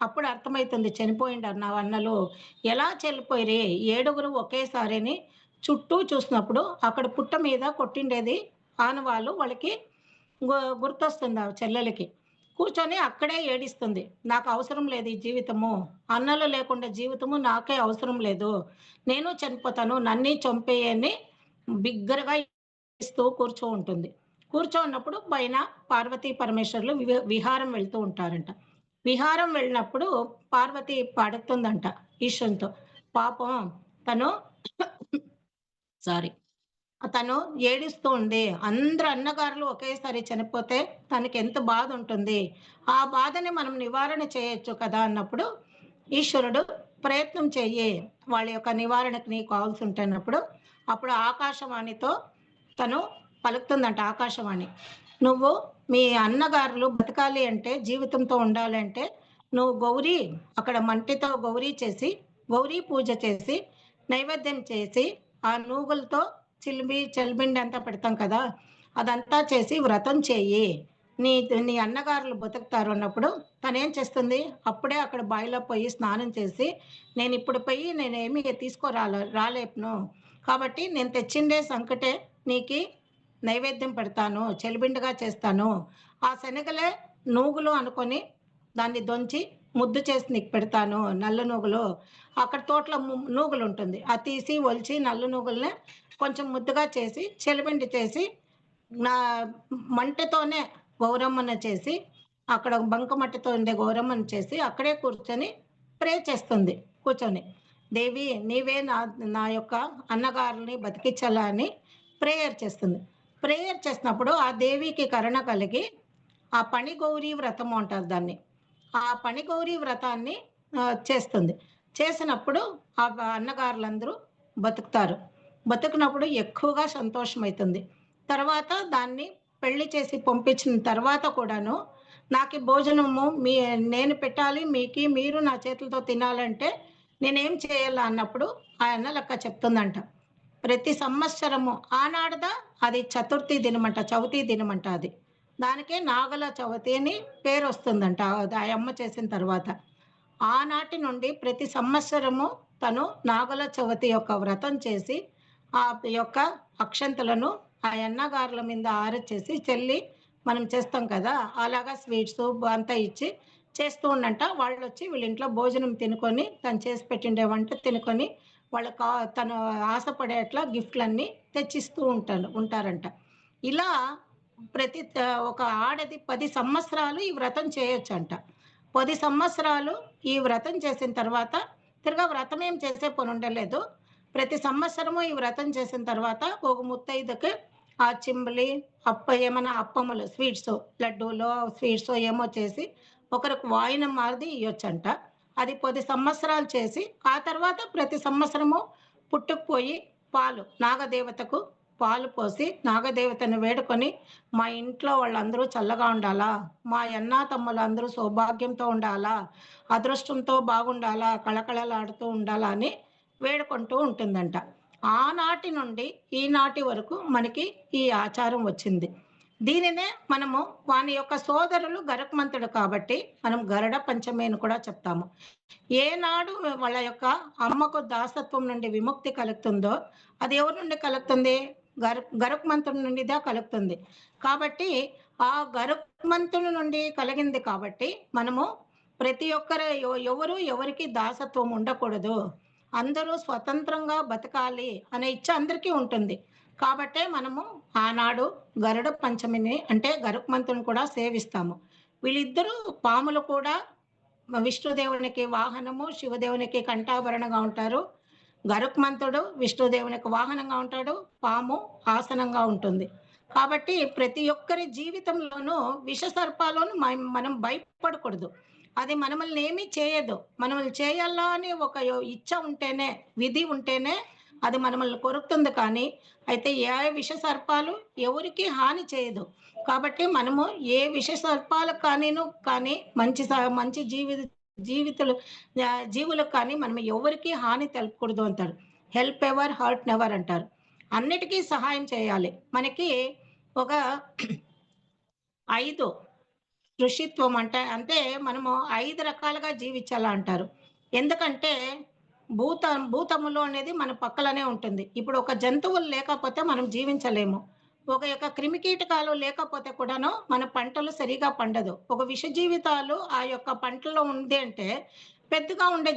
అప్పుడు అర్థమైతుంది చనిపోయిండారు నా అన్నలు. ఎలా చనిపోయిరి? ఏడుగురు ఒకేసారిని చుట్టూ చూసినప్పుడు అక్కడ పుట్ట మీద కొట్టిండేది ఆనవాళ్ళు వాళ్ళకి గుర్తొస్తుంది ఆ చెల్లెలికి. కూర్చొని అక్కడే ఏడిస్తుంది. నాకు అవసరం లేదు ఈ జీవితము. అన్నలు లేకుండా జీవితము నాకే అవసరం లేదు. నేను చనిపోతాను. నన్నే చంపేయని బిగ్గరగా ఏడుస్తూ కూర్చో ఉంటుంది. కూర్చోన్నప్పుడు పైన పార్వతీ పరమేశ్వరులు విహారం వెళ్తూ ఉంటారంట. విహారం వెళ్ళినప్పుడు పార్వతి అడుగుతుందంట ఈశ్వరునితో. పాపం తను సారీ. తను ఏడుస్తూ ఉండి, అందరు అన్నగారులు ఒకేసారి చనిపోతే తనకెంత బాధుంటుంది. ఆ బాధని మనం నివారణ చేయొచ్చు కదా! అన్నప్పుడు ఈశ్వరుడు ప్రయత్నం చెయ్యి. వాళ్ళ యొక్క నివారణకు నీకు కావాల్సుంటన్నప్పుడు, అప్పుడు ఆకాశవాణితో తను పలుకుతుందంట ఆకాశవాణి. "నువ్వు మీ అన్నగారులు బతకాలి అంటే, జీవితంతో ఉండాలంటే, నువ్వు గౌరీ అక్కడ మంటితో గౌరీ చేసి, గౌరీ పూజ చేసి, నైవేద్యం చేసి, ఆ నూగులతో చలిబిండి అంతా పెడతాం కదా! అదంతా చేసి వ్రతం చెయ్యి. నీ నీ అన్నగారులు బతుకుతారు" అన్నప్పుడు తనేం చేస్తుంది? అప్పుడే అక్కడ బావిలో పోయి స్నానం చేసి, నేనిప్పుడు పోయి నేనేమి రాలేను. కాబట్టి నేను తెచ్చిందే సంకటే నీకి నైవేద్యం పెడతాను. చలిబిండిగా చేస్తాను. ఆ శనగలే నూగులు అనుకొని దాన్ని దొంచి ముద్ద చేసి నీకు పెడతాను. నల్ల నూగులు. అక్కడ తోటలో నూగులుంటుంది. అది తీసి ఒలిచి నల్ల నూగుల్నే కొంచెం ముద్దగా చేసి, చలిపిండి చేసి, నా మంటతోనే గౌరమ్మను చేసి, అక్కడ బంకమట్టితో ఉండే గౌరమ్మను చేసి, అక్కడే కూర్చొని ప్రే చేస్తుంది కూర్చొని. దేవి నీవే నా యొక్క అన్నగారిని బతికించాలా అని ప్రేయర్ చేస్తుంది. ప్రేయర్ చేసినప్పుడు ఆ దేవికి కరుణ కలిగి, ఆ పణిగౌరి వ్రతము అంటారు దాన్ని. ఆ పణిగౌరి వ్రతాన్ని చేస్తుంది. చేసినప్పుడు ఆ అన్నగారులందరూ బతుకుతారు. బతికినప్పుడు ఎక్కువగా సంతోషమైతుంది. తర్వాత దాన్ని పెళ్లి చేసి పంపించిన తర్వాత కూడాను, నాకీ భోజనము నేను పెట్టాలి మీకి, మీరు నా చేతులతో తినాలంటే నేనేం చేయాలా అన్నప్పుడు ఆ అన్నలక్క చెప్తుందంట. ప్రతి సంవత్సరము ఆనాడదా అది చతుర్థి దినమంట, చవితి దినమంట అది. దానికే నాగల చవితి అని పేరొస్తుందంట. అది ఆ యమ్మ చేసిన తర్వాత. ఆనాటి నుండి ప్రతి సంవత్సరము తను నాగల చవితి యొక్క వ్రతం చేసి, ఆ యొక్క అక్షంతలను ఆ యన్నగారుల మీద ఆరచేసి చెల్లి మనం చేస్తాం కదా! అలాగా స్వీట్సు అంతా ఇచ్చి చేస్తూ ఉండంట. వాళ్ళొచ్చి వీళ్ళింట్లో భోజనం తినుకొని, తను చేసి పెట్టిండే వంట తినుకొని, వాళ్ళకి తను ఆశపడేట్లా గిఫ్ట్‌లన్నీ తెచ్చిస్తూ ఉంటారంట. ఇలా ఒక ఆడది 10 సంవత్సరాలు ఈ వ్రతం చేయొచ్చంట. 10 సంవత్సరాలు ఈ వ్రతం చేసిన తర్వాత తిరగా వ్రతం ఏం చేసే పనుండలేదు. ప్రతి సంవత్సరము ఈ వ్రతం చేసిన తర్వాత ఒక ముత్తైదుకి ఆ చింబలి, ఏమన్నా అప్పములు స్వీట్సు, లడ్డూలో స్వీట్సో ఏమో చేసి ఒకరికి వాయినం మాదిరి ఇయ్యొచ్చంట. అది 10 సంవత్సరాలు చేసి, ఆ తర్వాత ప్రతి సంవత్సరము పుట్టుకుపోయి నాగదేవతకు పాలు పోసి, నాగదేవతను వేడుకొని, మా ఇంట్లో వాళ్ళందరూ చల్లగా ఉండాలా, మా తమ్ములందరూ సౌభాగ్యంతో ఉండాలా, అదృష్టంతో బాగుండాలా, కళకళలాడుతూ ఉండాలా అని వేడుకుంటూ ఉంటుందంట. ఆనాటి నుండి ఈనాటి వరకు మనకి ఈ ఆచారం వచ్చింది. దీనినే మనము వాని యొక్క సోదరులు గరుత్మంతుడు కాబట్టి, మనం గరుడ పంచమి అని కూడా చెప్తాము. ఏనాడు వాళ్ళ యొక్క అమ్మకు దాసత్వం నుండి విముక్తి కలుగుతుందో, అది ఎవరి నుండి కలుగుతుంది? గరుత్మంతుడి నుండిదా కలుగుతుంది. కాబట్టి, ఆ గరుత్మంతుని నుండి కలిగింది కాబట్టి, మనము ప్రతి ఒక్కరు ఎవరు ఎవరికీ దాసత్వం ఉండకూడదు. అందరూ స్వతంత్రంగా బతకాలి అనే ఇచ్చ అందరికీ ఉంటుంది. కాబట్టే మనము ఆనాడు గరుడ పంచమిని అంటే గరుత్మంతుని కూడా సేవిస్తాము. వీళ్ళిద్దరూ పాములు కూడా విష్ణుదేవునికి వాహనము, శివదేవునికి కంఠాభరణంగా ఉంటారు. గరుత్మంతుడు విష్ణుదేవునికి వాహనంగా ఉంటాడు. పాము ఆసనంగా ఉంటుంది. కాబట్టి ప్రతి ఒక్కరి జీవితంలోనూ విషసర్పాలను మనం భయపడకూడదు. అది మనమల్ని ఏమీ చేయదు. మనల్ని చేయాలా అని ఒక ఇచ్చ ఉంటేనే, విధి ఉంటేనే అది మనమల్ని కొరుకుతుంది కానీ, అయితే ఏ విషసర్పాలు ఎవరికీ హాని చేయదు. కాబట్టి మనము ఏ విషసర్పాలకు కానీ మంచి జీవితులు జీవులకు కానీ మనం ఎవరికీ హాని తెలపకూడదు అంటారు. హెల్ప్ ఎవర్, హర్ట్ నెవర్ అంటారు. అన్నిటికీ సహాయం చేయాలి. మనకి ఒక 5 ఋషిత్వం అంటే మనము 5 రకాలుగా జీవించాలా అంటారు. ఎందుకంటే భూతములో అనేది మన పక్కలనే ఉంటుంది. ఇప్పుడు ఒక జంతువులు లేకపోతే మనం జీవించలేము. ఒక యొక్క క్రిమికీటకాలు లేకపోతే కూడాను మన పంటలు సరిగా పండదు. ఒక విషజీవితాలు ఆ యొక్క పంటలో ఉంది అంటే పెద్దగా ఉండే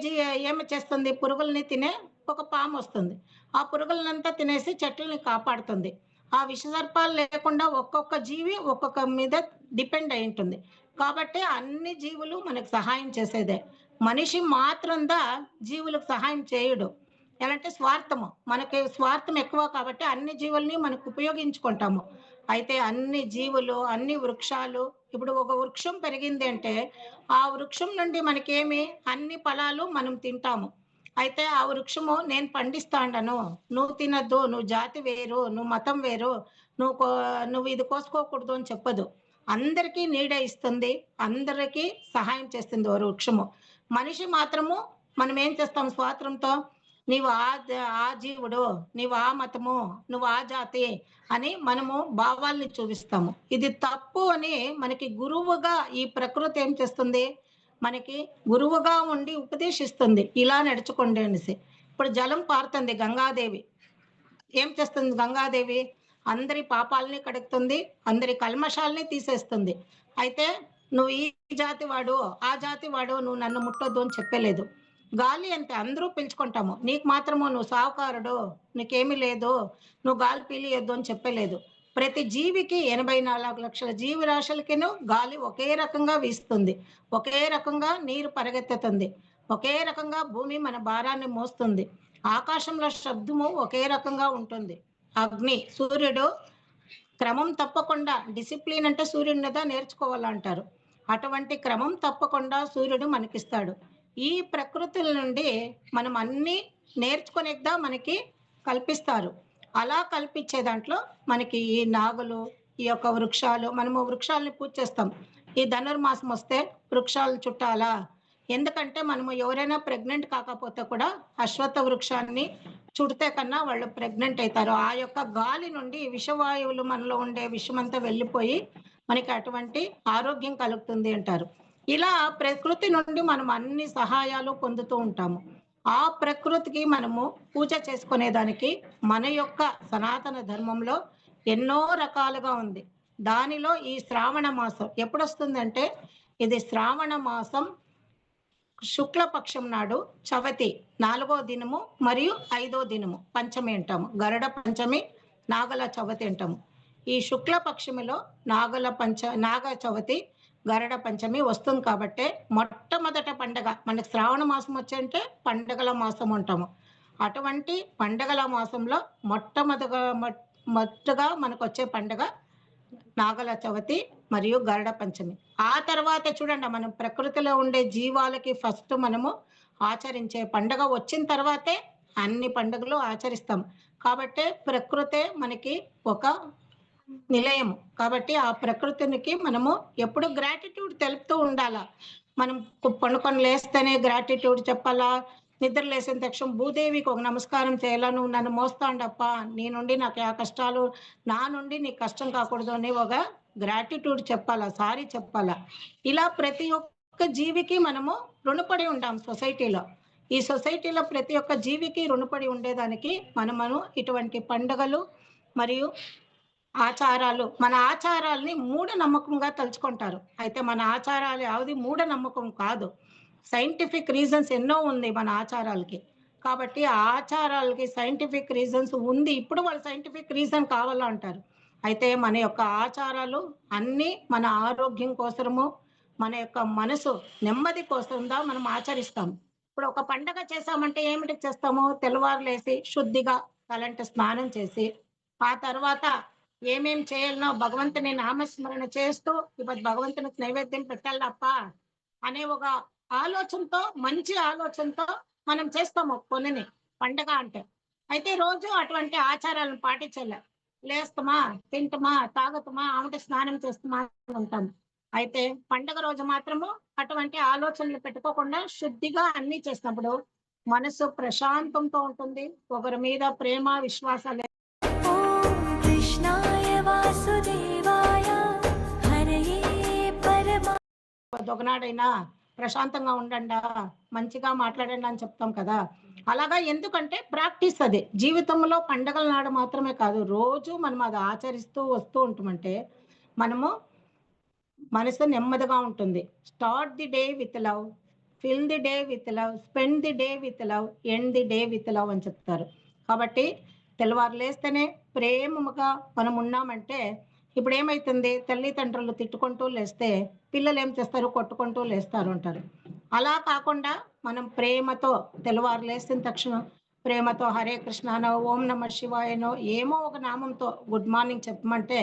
ఏమి చేస్తుంది? పురుగుల్ని తినే ఒక పామొస్తుంది. ఆ పురుగులనంతా తినేసి చెట్లని కాపాడుతుంది. ఆ విషసర్పాలు లేకుండా ఒక్కొక్క జీవి ఒక్కొక్క మీద డిపెండ్ అయి ఉంటుంది. కాబట్టి అన్ని జీవులు మనకు సహాయం చేసేదే. మనిషి మాత్రంగా జీవులకు సహాయం చేయడు. ఎలా అంటే స్వార్థము. మనకి స్వార్థం ఎక్కువ కాబట్టి అన్ని జీవుల్ని మనకు ఉపయోగించుకుంటాము. అయితే అన్ని జీవులు, అన్ని వృక్షాలు ఇప్పుడు ఒక వృక్షం పెరిగింది అంటే, ఆ వృక్షం నుండి మనకేమి అన్ని ఫలాలు మనం తింటాము. అయితే ఆ వృక్షము నేను పండిస్తాండను. నువ్వు తినొద్దు. నువ్వు జాతి వేరు. నువ్వు మతం వేరు. నువ్వు కో నువ్వు ఇది కోసుకోకూడదు అని చెప్పదు. అందరికీ నీడ ఇస్తుంది. అందరికీ సహాయం చేస్తుంది ఓ వృక్షము. మనిషి మాత్రము మనం ఏం చేస్తాం స్వార్థంతో నీవు ఆ జీవుడు, నీవు ఆ మతము, నువ్వు ఆ జాతి అని మనము భావాల్ని చూపిస్తాము. ఇది తప్పు అని మనకి గురువుగా ఈ ప్రకృతి ఏం చేస్తుంది? మనకి గురువుగా ఉండి ఉపదేశిస్తుంది. ఇలా నడుచుకోండి అనేసి. ఇప్పుడు జలం పారుతుంది గంగాదేవి. ఏం చేస్తుంది గంగాదేవి? అందరి పాపాలని కడుగుతుంది. అందరి కల్మషాల్ని తీసేస్తుంది. అయితే నువ్వు ఈ జాతి వాడు, ఆ జాతి వాడు, నువ్వు నన్ను ముట్టొద్దు అని చెప్పలేదు. గాలి అంతే అందరూ పీల్చుకుంటాము. నీకు మాత్రము నువ్వు సావుకారుడు, నీకేమీ లేదు, నువ్వు గాలి పీలియొద్దు అని చెప్పలేదు. ప్రతి జీవికి 84 లక్షల జీవరాశులకిను గాలి ఒకే రకంగా వీస్తుంది. ఒకే రకంగా నీరు పరిగెత్తుతుంది. ఒకే రకంగా భూమి మన భారాన్ని మోస్తుంది. ఆకాశంలో శబ్దము ఒకే రకంగా ఉంటుంది. అగ్ని, సూర్యుడు క్రమం తప్పకుండా డిసిప్లిన్ అంటే సూర్యుడి మీద నేర్చుకోవాలంటారు. అటువంటి క్రమం తప్పకుండా సూర్యుడు మనకిస్తాడు. ఈ ప్రకృతుల నుండి మనం అన్నీ నేర్చుకునేదా మనకి కల్పిస్తారు. అలా కల్పించే దాంట్లో మనకి ఈ నాగులు, ఈ యొక్క వృక్షాలు మనము వృక్షాలని పూజ చేస్తాం. ఈ ధనుర్మాసం వస్తే వృక్షాలు చుట్టాలా? ఎందుకంటే మనము ఎవరైనా ప్రెగ్నెంట్ కాకపోతే కూడా అశ్వత్థ వృక్షాన్ని చుడితే కన్నా వాళ్ళు ప్రెగ్నెంట్ అవుతారు. ఆ యొక్క గాలి నుండి విషవాయువులు మనలో ఉండే విషమంతా వెళ్ళిపోయి మనకి అటువంటి ఆరోగ్యం కలుగుతుంది అంటారు. ఇలా ప్రకృతి నుండి మనం అన్ని సహాయాలు పొందుతూ ఉంటాము. ఆ ప్రకృతికి మనము పూజ చేసుకునేదానికి మన యొక్క సనాతన ధర్మంలో ఎన్నో రకాలుగా ఉంది. దానిలో ఈ శ్రావణ మాసం ఎప్పుడొస్తుందంటే ఇది శ్రావణ మాసం శుక్లపక్షం నాడు చవతి 4వ దినము మరియు 5వ దినము పంచమి అంటాము. గరుడ పంచమి, నాగల చవతి అంటాము. ఈ శుక్లపక్షమిలో నాగ చవతి, గరుడ పంచమి వస్తుంది కాబట్టి మొట్టమొదట పండగ మనకి శ్రావణ మాసం వచ్చంటే పండగల మాసం అంటాము. అటువంటి పండగల మాసంలో మొట్టగా మనకు వచ్చే పండగ నాగల చవితి మరియు గరుడ పంచమి. ఆ తర్వాత చూడండి మనం ప్రకృతిలో ఉండే జీవాలకి ఫస్ట్ మనము ఆచరించే పండగ వచ్చిన తర్వాతే అన్ని పండుగలు ఆచరిస్తాం. కాబట్టి ప్రకృతే మనకి ఒక నిలయం. కాబట్టి ఆ ప్రకృతికి మనము ఎప్పుడు గ్రాటిట్యూడ్ తెలుపుతూ ఉండాలా. మనం పండుకొని లేస్తేనే గ్రాటిట్యూడ్ చెప్పాలా, నిద్ర లేసిన తక్షణం భూదేవికి ఒక నమస్కారం చేయాలా, నువ్వు నన్ను మోస్తాండప్ప, నీ నుండి నాకు ఆ కష్టాలు, నా నుండి నీకు కష్టం కాకూడదు అని ఒక గ్రాటిట్యూడ్ చెప్పాలా, సారీ చెప్పాలా. ఇలా ప్రతి ఒక్క జీవికి మనము రుణపడి ఉంటాం సొసైటీలో. ఈ సొసైటీలో ప్రతి ఒక్క జీవికి రుణపడి ఉండేదానికి మనము ఇటువంటి పండుగలు మరియు ఆచారాలు, మన ఆచారాల్ని మూఢనమ్మకంగా తలుచుకుంటారు. అయితే మన ఆచారాలు యావది మూఢనమ్మకం కాదు. సైంటిఫిక్ రీజన్స్ ఎన్నో ఉంది మన ఆచారాలకి. కాబట్టి ఆ ఆచారాలకి సైంటిఫిక్ రీజన్స్ ఉంది. ఇప్పుడు వాళ్ళు సైంటిఫిక్ రీజన్ కావాలంటారు. అయితే మన యొక్క ఆచారాలు అన్నీ మన ఆరోగ్యం కోసము, మన యొక్క మనసు నెమ్మది కోసంగా మనం ఆచరిస్తాం. ఇప్పుడు ఒక పండగ చేసామంటే ఏమిటి చేస్తాము? తెల్లవారు లేసి శుద్ధిగా తలంటి స్నానం చేసి, ఆ తర్వాత ఏమేం చేయాలనో భగవంతుని నామస్మరణ చేస్తూ, ఇప్పుడు భగవంతునికి నైవేద్యం పెట్టాలప్ప అనే ఒక ఆలోచనతో, మంచి ఆలోచనతో మనం చేస్తాము కొన్నిని పండగ అంటే. అయితే రోజు అటువంటి ఆచారాలను పాటించాలి. లేస్తామా, తింటమా, తాగుతామా, ఆమెట స్నానం చేస్తామా అని ఉంటాం. అయితే పండగ రోజు మాత్రము అటువంటి ఆలోచనలు పెట్టుకోకుండా శుద్ధిగా అన్ని చేసినప్పుడు మనసు ప్రశాంతంతో ఉంటుంది. ఒకరి మీద ప్రేమ విశ్వాసాలు. ఓం కృష్ణాయ వాసుదేవాయ హరయే పరమా ఒక దొగనాడైనా ప్రశాంతంగా ఉండండా, మంచిగా మాట్లాడండి అని చెప్తాం కదా! అలాగా ఎందుకంటే ప్రాక్టీస్ అది. జీవితంలో పండగల నాడు మాత్రమే కాదు, రోజు మనం అది ఆచరిస్తూ వస్తూ ఉంటామంటే, మనము మనసు నెమ్మదిగా ఉంటుంది. Start the day with love, fill the day with love, spend the day with love, end the day with love అని చెప్తారు. కాబట్టి తెల్లవారు లేస్తేనే ప్రేమగా మనం ఉన్నామంటే ఇప్పుడేమైతుంది, తల్లిదండ్రులు తిట్టుకుంటూ లేస్తే పిల్లలు ఏం చేస్తారు, కొట్టుకుంటూ లేస్తారు అంటారు. అలా కాకుండా మనం ప్రేమతో తెల్లవారు లేసిన తక్షణం ప్రేమతో హరే కృష్ణ అనో, ఓం నమ శివాయనో ఏమో ఒక నామంతో గుడ్ మార్నింగ్ చెప్పమంటే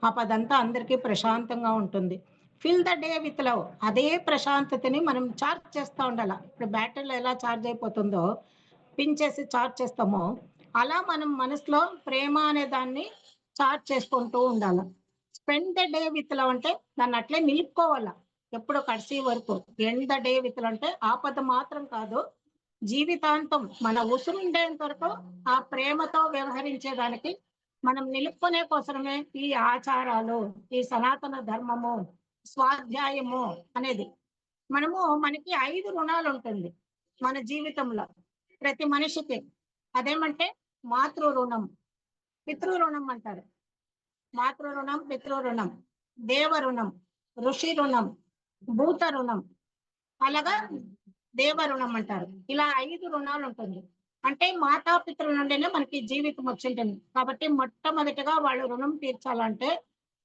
ఆ పదంతా అందరికీ ప్రశాంతంగా ఉంటుంది. Fill the day with love. అదే ప్రశాంతతని మనం చార్జ్ చేస్తా ఉండాల. ఇప్పుడు బ్యాటరీలో ఎలా చార్జ్ అయిపోతుందో, పిన్ చేసి చార్జ్ చేస్తామో, అలా మనం మనసులో ప్రేమ అనే దాన్ని చార్జ్ చేసుకుంటూ ఉండాల. Spend the day with love అంటే దాన్ని అట్లే నిలుపుకోవాల. ఎప్పుడు కడసి వరకు. End the day with love అంటే ఆపద మాత్రం కాదు, జీవితాంతం మన ఉసురుండేంత వరకు ఆ ప్రేమతో వ్యవహరించేదానికి మనం నిలుపుకునే కోసమే ఈ ఆచారాలు, ఈ సనాతన ధర్మము, స్వాధ్యాయము అనేది. మనకి 5 రుణాలు ఉంటుంది మన జీవితంలో ప్రతి మనిషికి. అదేమంటే మాతృ రుణం, పితృ రుణం అంటారు. మాతృ రుణం, పితృ రుణం, దేవ రుణం, ఋషి రుణం, భూత రుణం, అలాగా దేవ రుణం అంటారు. ఇలా 5 రుణాలు ఉంటుంది. అంటే మాతాపితృల నుండినే మనకి జీవితం వచ్చింటుంది. కాబట్టి మొట్టమొదటిగా వాళ్ళు రుణం తీర్చాలంటే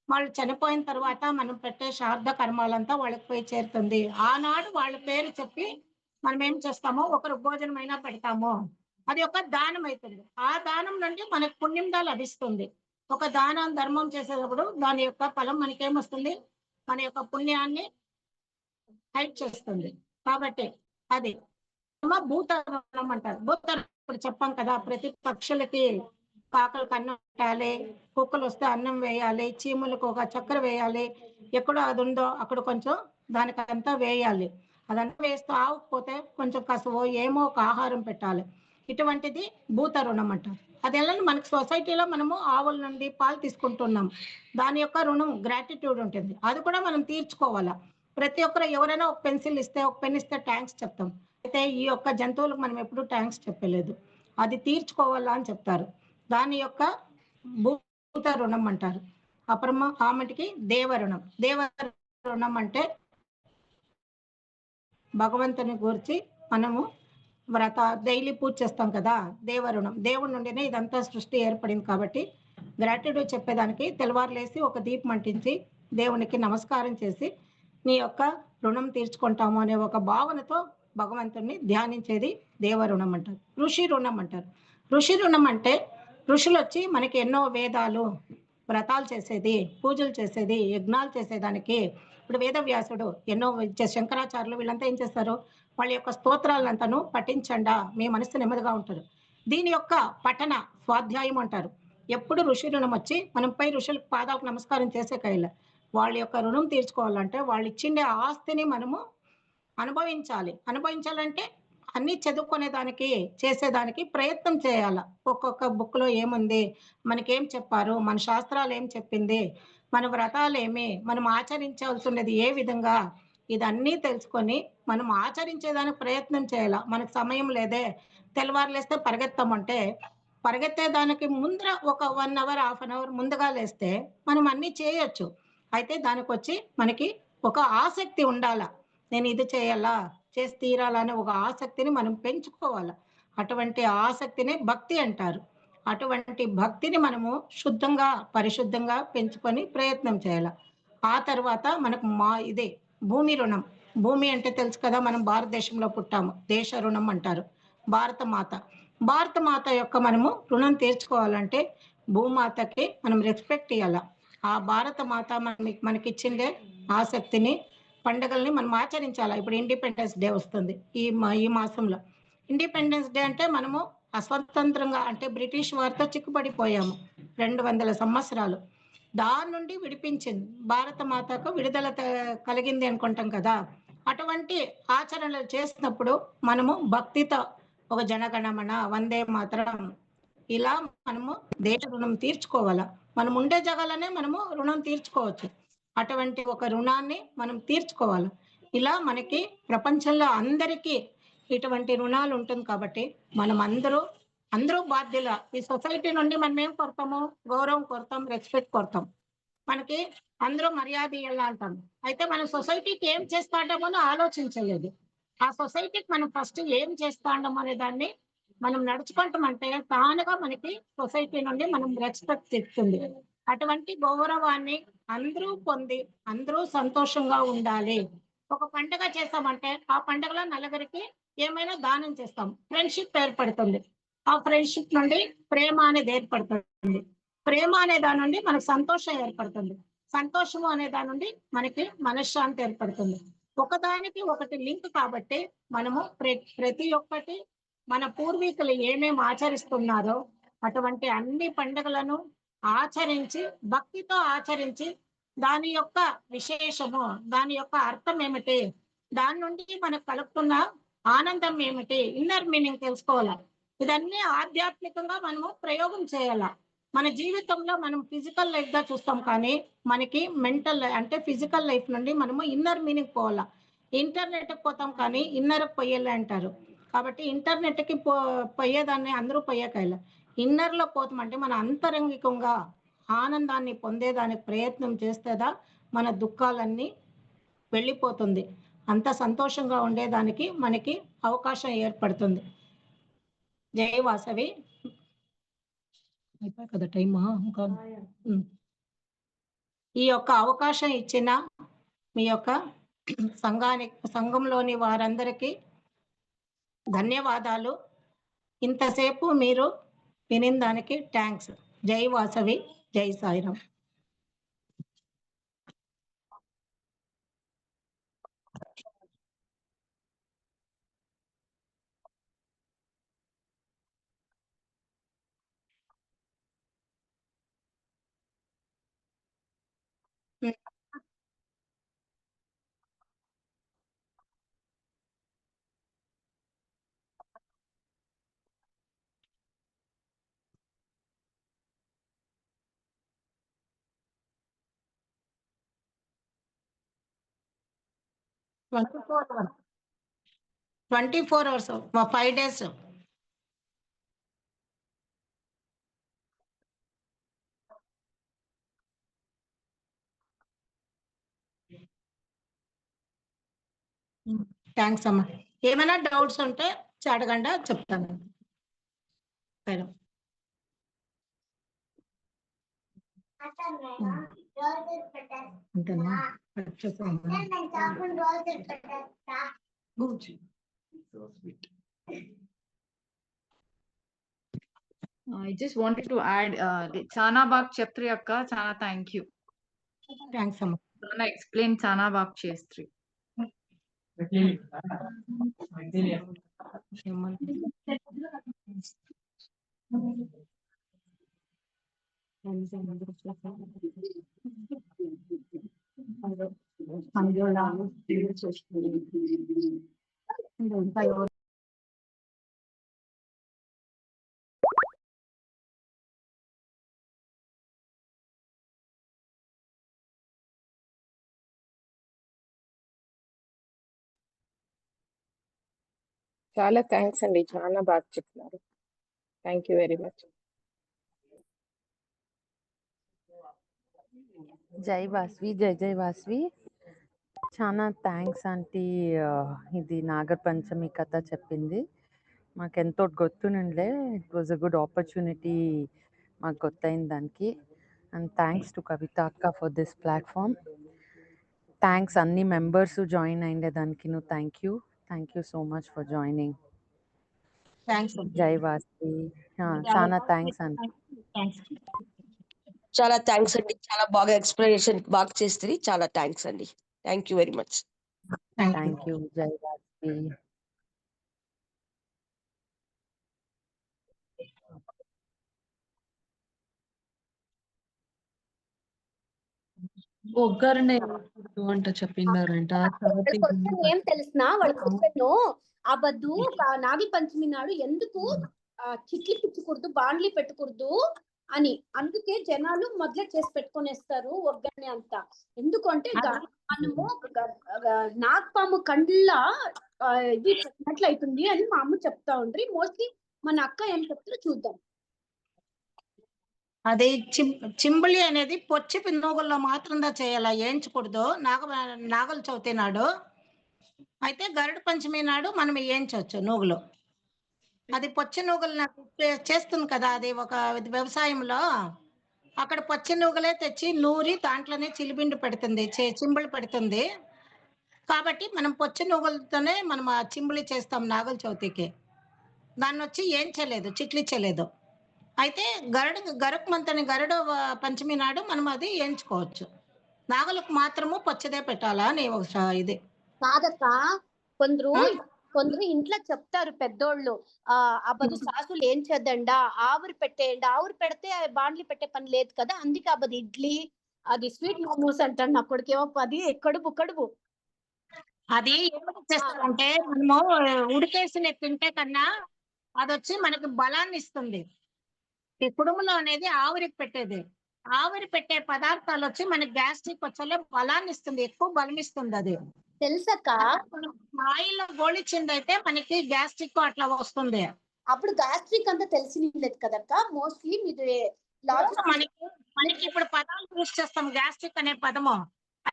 వాళ్ళు చనిపోయిన తర్వాత మనం పెట్టే శ్రాద్ధ కర్మాలంతా వాళ్ళకి పోయి చేరుతుంది. ఆనాడు వాళ్ళ పేరు చెప్పి మనం ఏం చేస్తామో ఒకరు భోజనమైనా పెడతాము. అది ఒక దానం అయితుంది. ఆ దానం నుండి మనకు పుణ్యంగా లభిస్తుంది. ఒక దానం, ధర్మం చేసేటప్పుడు దాని యొక్క ఫలం మనకేమొస్తుంది? మన యొక్క పుణ్యాన్ని హైడ్ చేస్తుంది. కాబట్టి అది భూతరుణం అంటారు. భూతరుణం ఇప్పుడు చెప్పాం కదా, ప్రతి పక్షులకి కాకలకు అన్నం పెట్టాలి, కుక్కలు వస్తే అన్నం వేయాలి, చీములకు ఒక చక్కెర వేయాలి, ఎక్కడో అది ఉందో అక్కడ కొంచెం దానికంతా వేయాలి. అదంతా వేస్తూ ఆవకపోతే కొంచెం కసువో ఏమో ఒక ఆహారం పెట్టాలి. ఇటువంటిది భూత రుణం అంటారు. అది ఎలా మనకి సొసైటీలో మనము ఆవుల నుండి పాలు తీసుకుంటున్నాం. దాని యొక్క రుణం గ్రాటిట్యూడ్ ఉంటుంది. అది కూడా మనం తీర్చుకోవాలా. ప్రతి ఒక్కరు ఎవరైనా ఒక పెన్సిల్ ఇస్తే, ఒక పెన్ ఇస్తే థ్యాంక్స్ చెప్తాం. అయితే ఈ యొక్క జంతువులకు మనం ఎప్పుడు థ్యాంక్స్ చెప్పలేదు. అది తీర్చుకోవాలా అని చెప్తారు. దాని యొక్క భూత రుణం అంటారు. ఆమెటికి దేవ రుణం. దేవ రుణం అంటే భగవంతుని గురించి మనము డైలీ పూజ చేస్తాం కదా, దేవ రుణం. దేవుడి నుండినే ఇదంతా సృష్టి ఏర్పడింది కాబట్టి గ్రాటిట్యూడ్ చెప్పేదానికి తెల్లవారు లేసి ఒక దీపం అంటించి దేవునికి నమస్కారం చేసి నీ యొక్క రుణం తీర్చుకుంటాము అనే ఒక భావనతో భగవంతుణ్ణి ధ్యానించేది దేవ రుణం అంటారు. ఋషి రుణం అంటారు. ఋషి రుణం అంటే ఋషులు వచ్చి మనకి ఎన్నో వేదాలు, వ్రతాలు చేసేది, పూజలు చేసేది, యజ్ఞాలు చేసేదానికి. ఇప్పుడు వేదవ్యాసుడు ఎన్నో శంకరాచార్యులు వీళ్ళంతా ఏం చేస్తారు, వాళ్ళ యొక్క స్తోత్రాలంతాను పఠించండా మీ మనసు నెమ్మదిగా ఉంటారు. దీని యొక్క పఠన స్వాధ్యాయం అంటారు. ఎప్పుడు ఋషి రుణం వచ్చి మనం పై ఋషులకు పాదాలకు నమస్కారం చేసే కైల వాళ్ళ యొక్క రుణం తీర్చుకోవాలంటే వాళ్ళు ఇచ్చిండే ఆస్తిని మనము అనుభవించాలంటే అన్ని చదువుకునేదానికి, చేసేదానికి ప్రయత్నం చేయాల. ఒక్కొక్క బుక్‌లో ఏముంది, మనకేం చెప్పారు, మన శాస్త్రాలు ఏం చెప్పింది, మన వ్రతాలేమి, మనం ఆచరించాల్సినది ఏ విధంగా, ఇదన్నీ తెలుసుకొని మనం ఆచరించేదానికి ప్రయత్నం చేయాల. మనకు సమయం లేదే, తెల్లవారు లేస్తే పరిగెత్తామంటే, పరిగెత్తేదానికి ముందర ఒక 1 అవర్, హాఫ్ అన్ అవర్ ముందుగా లేస్తే మనం అన్నీ చేయొచ్చు. అయితే దానికొచ్చి మనకి ఒక ఆసక్తి ఉండాల. నేను ఇది చేయాలా, చేసి తీరాలా అనే ఒక ఆసక్తిని మనం పెంచుకోవాల. అటువంటి ఆసక్తినే భక్తి అంటారు. అటువంటి భక్తిని మనము శుద్ధంగా, పరిశుద్ధంగా పెంచుకొని ప్రయత్నం చేయాల. ఆ తర్వాత మనకు ఇదే భూమి రుణం. భూమి అంటే తెలుసు కదా, మనం భారతదేశంలో పుట్టాము. దేశ రుణం అంటారు. భారతమాత. భారతమాత యొక్క మనము రుణం తీర్చుకోవాలంటే భూమాతకి మనం రెస్పెక్ట్ ఇయ్యాల. ఆ భారతమాత మనకిచ్చిందే ఆసక్తిని, పండుగల్ని మనం ఆచరించాలా. ఇప్పుడు ఇండిపెండెన్స్ డే వస్తుంది ఈ మాసంలో. ఇండిపెండెన్స్ డే అంటే మనము అస్వతంత్రంగా అంటే బ్రిటిష్ వారితో చిక్కుపడిపోయాము 200 సంవత్సరాలు. దాని నుండి విడిపించింది. భారత మాతకు విడుదల కలిగింది అనుకుంటాం కదా. అటువంటి ఆచరణలు చేసినప్పుడు మనము భక్తితో ఒక జనగణమన, వందే మాతరం ఇలా మనము దేశ రుణం తీర్చుకోవాలా. మనం ఉండే జగాలనే మనము రుణం తీర్చుకోవచ్చు. అటువంటి ఒక రుణాన్ని మనం తీర్చుకోవాలి. ఇలా మనకి ప్రపంచంలో అందరికీ ఇటువంటి రుణాలు ఉంటుంది కాబట్టి మనం అందరూ బాధ్యుల. ఈ సొసైటీ నుండి మనం ఏం కోరుతాము? గౌరవం కోరుతాం, రెస్పెక్ట్ కోరుతాం. మనకి అందరూ మర్యాద ఇయ్యాల అంటాం. అయితే మనం సొసైటీకి ఏం చేస్తాంటామో ఆలోచించలేదు. ఆ సొసైటీకి మనం ఫస్ట్ ఏం చేస్తాండం అనే దాన్ని మనం నడుచుకుంటామంటే తానుగా మనకి సొసైటీ నుండి మనం రెస్పెక్ట్ ఇస్తుంది. అటువంటి గౌరవాన్ని అందరూ పొంది అందరూ సంతోషంగా ఉండాలి. ఒక పండుగ చేస్తామంటే ఆ పండుగలో నలుగురికి ఏమైనా దానం చేస్తాం. ఫ్రెండ్షిప్ ఏర్పడుతుంది. ఆ ఫ్రెండ్షిప్ నుండి ప్రేమ అనేది ఏర్పడుతుంది. ప్రేమ అనే దాని నుండి మనకు సంతోషం ఏర్పడుతుంది. సంతోషము అనే దాని నుండి మనకి మనశ్శాంతి ఏర్పడుతుంది. ఒకదానికి ఒకటి లింక్ కాబట్టి మనము ప్రతి ఒక్కటి మన పూర్వీకులు ఏమేమి ఆచరిస్తున్నారో అటువంటి అన్ని పండుగలను ఆచరించి భక్తితో ఆచరించి దాని యొక్క విశేషము, దాని యొక్క అర్థం ఏమిటి, దాని నుండి మనకు కలుగుతున్న ఆనందం ఏమిటి, ఇన్నర్ మీనింగ్ తెలుసుకోవాలి. ఇదన్నీ ఆధ్యాత్మికంగా మనము ప్రయోగం చేయాల. మన జీవితంలో మనం ఫిజికల్ లైఫ్ గా చూస్తాం కానీ మనకి మెంటల్ అంటే ఫిజికల్ లైఫ్ నుండి మనము ఇన్నర్ మీనింగ్ పోవాలా. ఇంటర్నెట్ పోతాం కానీ ఇన్నర్ పోయేలే అంటారు. కాబట్టి ఇంటర్నెట్ కి పోయేదాన్ని అందరూ పోయేకాయల. ఇన్నర్ లో పోతామంటే మన అంతరంగికంగా ఆనందాన్ని పొందేదానికి ప్రయత్నం చేస్తేదా మన దుఃఖాలన్నీ వెళ్ళిపోతుంది. అంత సంతోషంగా ఉండేదానికి మనకి అవకాశం ఏర్పడుతుంది. జై వాసవి. అయిపోయి కదా టైమా ఇంకా. ఈ యొక్క అవకాశం ఇచ్చిన మీ యొక్క సంఘంలోని వారందరికీ ధన్యవాదాలు. ఇంతసేపు మీరు వినిన దానికి థ్యాంక్స్. జై వాసవి, జై సాయిరాం. మా 24 hours 5 days. థ్యాంక్స్ అమ్మా. ఏమైనా డౌట్స్ ఉంటే అడగండి, చెప్తాను. సరే. అంతేనా? I just wanted to add, Chana Bag Cheptri akka, Chana thank you. Thanks amma. Chana explain Chana Bag Chestri. చాలా థ్యాంక్స్ అండి, చాలా బాగా చెప్తున్నారు. Thank you very much. జై వాస్వి, జై జై వాస్వి. చాలా థ్యాంక్స్ ఆంటీ. ఇది నాగ పంచమి కథ చెప్పింది మాకెంతో గుర్తునుండే. It was a good opportunity మాకు గుర్తయింది దానికి. అండ్ థ్యాంక్స్ టు కవిత అక్క ఫర్ దిస్ ప్లాట్ఫామ్. థ్యాంక్స్ అన్ని మెంబర్స్ జాయిన్ అయిండే దానికి. Thank you so much for joining. జై వాస్వి. చాలా థ్యాంక్స్ ఆంటీ. చాలా థ్యాంక్స్ అండి, చాలా బాగా ఎక్స్ప్లెనేషన్ బాగా చేస్తుంది. చాలా థ్యాంక్స్ అండి. Thank you very much. Thank you. జై వాస్వి. ఒక్కరినే అంట చెప్పిండారంట. ఏం తెలిసిన వాళ్ళ క్వశ్చన్ ఆ బద్దు నాగి పంచమి నాడు ఎందుకు చిట్లు పిచ్చకూడదు, బాండ్లీ పెట్టకూడదు అని. అందుకే జనాలు మొదలే చేసి పెట్టుకునేస్తారు ఒగ్గని అంతా. ఎందుకంటే మనము నాగపాము కండ్ల ఇది పెట్టినట్లు అవుతుంది అని మా అమ్మ చెప్తా ఉండ్రి. మోస్ట్లీ మన అక్క ఏం చెప్తారో చూద్దాం. అది చింబులి అనేది పొచ్చి నూగుల్లో మాత్రం చేయాల, వేయించకూడదు. నాగల చవితి నాడు అయితే గరుడ పంచమి నాడు మనం వేయించవచ్చు నూగులు. అది పొచ్చి నూగులు నాకు చేస్తుంది కదా, అది ఒక వ్యవసాయంలో అక్కడ పొచ్చి నూగులే తెచ్చి నూరి దాంట్లోనే చిలిబిండి పెడుతుంది, చింబులు పెడుతుంది. కాబట్టి మనం పొచ్చి నూగులతోనే మనం ఆ చింబులి చేస్తాం నాగల చవితికి. దాన్ని వచ్చి ఏంచలేదు, చిట్లిచ్చలేదు. అయితే గరుత్మంతుని గరుడ పంచమి నాడు మనం అది వేయించుకోవచ్చు. నాగలకు మాత్రము పచ్చదే పెట్టాలా అని ఇది కాదక్క, కొందరు ఇంట్లో చెప్తారు పెద్దోళ్ళు, అబ్బది సాసులు ఏం చేద్దండా, ఆవిరి పెట్టేయండి. ఆవిరి పెడితే బాండ్లు పెట్టే పని లేదు కదా, అందుకే అబ్బది ఇడ్లీ, అది స్వీట్ మోమోస్ అంటాను. నా కొడుకేమో అది కడుపు అది ఎందుకు చేస్తారంటే, మనము ఉడికేసి తింటే కన్నా అది వచ్చి మనకి బలాన్ని ఇస్తుంది. ఈ కుడుములో అనేది ఆవిరికి పెట్టేది. ఆవిరి పెట్టే పదార్థాలు వచ్చి మనకి గ్యాస్ట్రిక్ వచ్చే బలాన్ని ఇస్తుంది, ఎక్కువ బలం ఇస్తుంది. అది తెలుసక్క. ఆయిల్లో గోళిచ్చింది అయితే మనకి గ్యాస్ట్రిక్ అట్లా వస్తుంది. అప్పుడు గ్యాస్ట్రిక్ అంతా తెలిసిలేదు కదక్క. మోస్ట్లీ మీది మనకి ఇప్పుడు పదాలు యూజ్ చేస్తాం, గ్యాస్ట్రిక్ అనే పదము.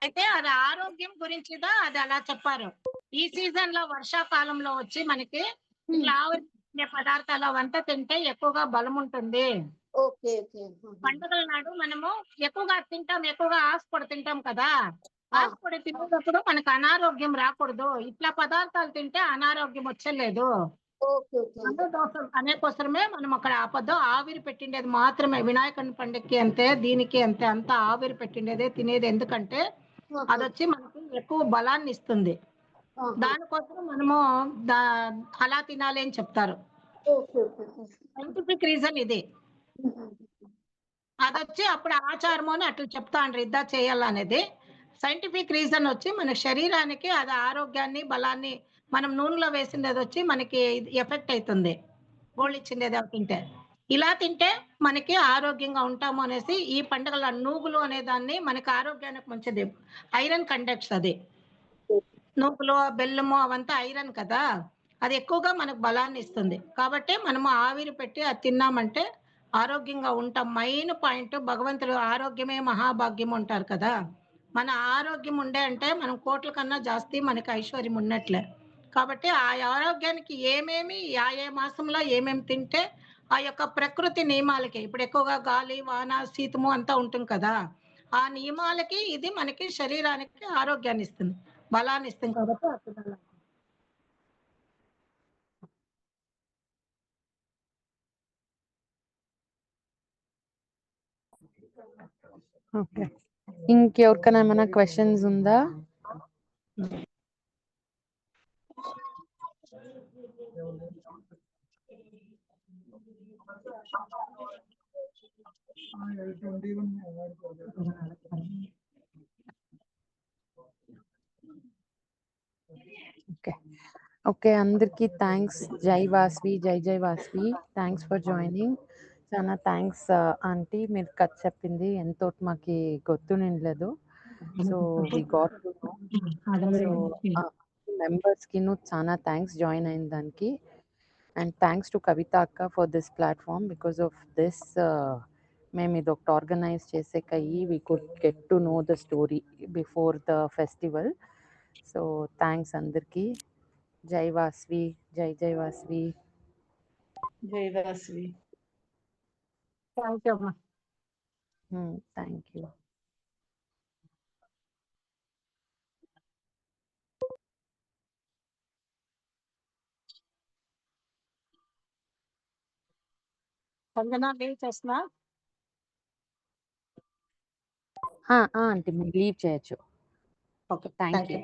అయితే అది ఆరోగ్యం గురించిదా అది అలా చెప్పారు. ఈ సీజన్ లో వర్షాకాలంలో వచ్చి మనకి ఇట్లా ఆవిరి పదార్థాలు అవంతా తింటే ఎక్కువగా బలం ఉంటుంది. పండుగల నాడు మనము ఎక్కువగా తింటాం, ఎక్కువగా ఆకుపొడి తింటాం కదా. ఆకుపొడి తినేటప్పుడు మనకు అనారోగ్యం రాకూడదు. ఇట్లా పదార్థాలు తింటే అనారోగ్యం వచ్చలేదు అనే కోసమే మనం అక్కడ ఆవిరి పెట్టిండేది మాత్రమే. వినాయకుని పండుగకి అంతే, దీనికి అంతే, అంతా ఆవిరి పెట్టిండేదే తినేది. ఎందుకంటే అది వచ్చి మనకి ఎక్కువ బలాన్ని ఇస్తుంది. దానికోసం మనము అలా తినాలి అని చెప్తారు. సైంటిఫిక్ రీజన్ ఇది. అదొచ్చి అప్పుడు ఆచారము అని అట్లా చెప్తా అంటారు, ఇద్దా చేయాలనేది. సైంటిఫిక్ రీజన్ వచ్చి మన శరీరానికి అది ఆరోగ్యాన్ని బలాన్ని, మనం నూనెలో వేసిండేది వచ్చి మనకి ఎఫెక్ట్ అవుతుంది గోళ్ళిచ్చిండేది తింటే. ఇలా తింటే మనకి ఆరోగ్యంగా ఉంటాము అనేసి ఈ పండుగల నూగులు అనే దాన్ని మనకి ఆరోగ్యానికి మంచిది, ఐరన్ కండక్ట్స్. అది నూగులు బెల్లము అవంతా ఐరన్ కదా, అది ఎక్కువగా మనకు బలాన్ని ఇస్తుంది. కాబట్టి మనము ఆవిరి పెట్టి అది తిన్నామంటే ఆరోగ్యంగా ఉంటాం. మెయిన్ పాయింట్ భగవంతుడు ఆరోగ్యమే మహాభాగ్యం అంటారు కదా. మన ఆరోగ్యం ఉండే అంటే మనం కోట్ల కన్నా జాస్తి మనకి ఐశ్వర్యం ఉన్నట్లే. కాబట్టి ఆ ఆరోగ్యానికి ఏమేమి ఏ మాసంలో ఏమేమి తింటే ఆ యొక్క ప్రకృతి నియమాలకి, ఇప్పుడు ఎక్కువగా గాలి వాన శీతము అంతా ఉంటుంది కదా, ఆ నియమాలకి ఇది మనకి శరీరానికి ఆరోగ్యాన్ని ఇస్తుంది, బలాన్ని ఇస్తుంది. కాబట్టి ఓకే, ఇంకెవరికైనా ఏమైనా క్వశ్చన్స్ ఉందా? ఓకే ఓకే, అందరికీ థ్యాంక్స్. జై వాస్వి, జై వాస్వి. Thanks for joining. చాలా థ్యాంక్స్ ఆంటీ, మీరు కథ చెప్పింది ఎంతో మాకు గుర్తునిండలేదు. So we got to know. సో మెంబర్స్కి చాలా థ్యాంక్స్ జాయిన్ అయిన దానికి. అండ్ థ్యాంక్స్ టు కవిత అక్క for this platform. Because of this మేము ఇది ఒకటి ఆర్గనైజ్ చేసేకయ్యి we could get to know the story before the festival. So thanks అందరికీ. జై వాస్వి, జై వాస్వి. జై వాస్వి. Thank you. చేస్తున్నా ఆంటీ మీరు లీవ్ చేయొచ్చు. Okay, thank you.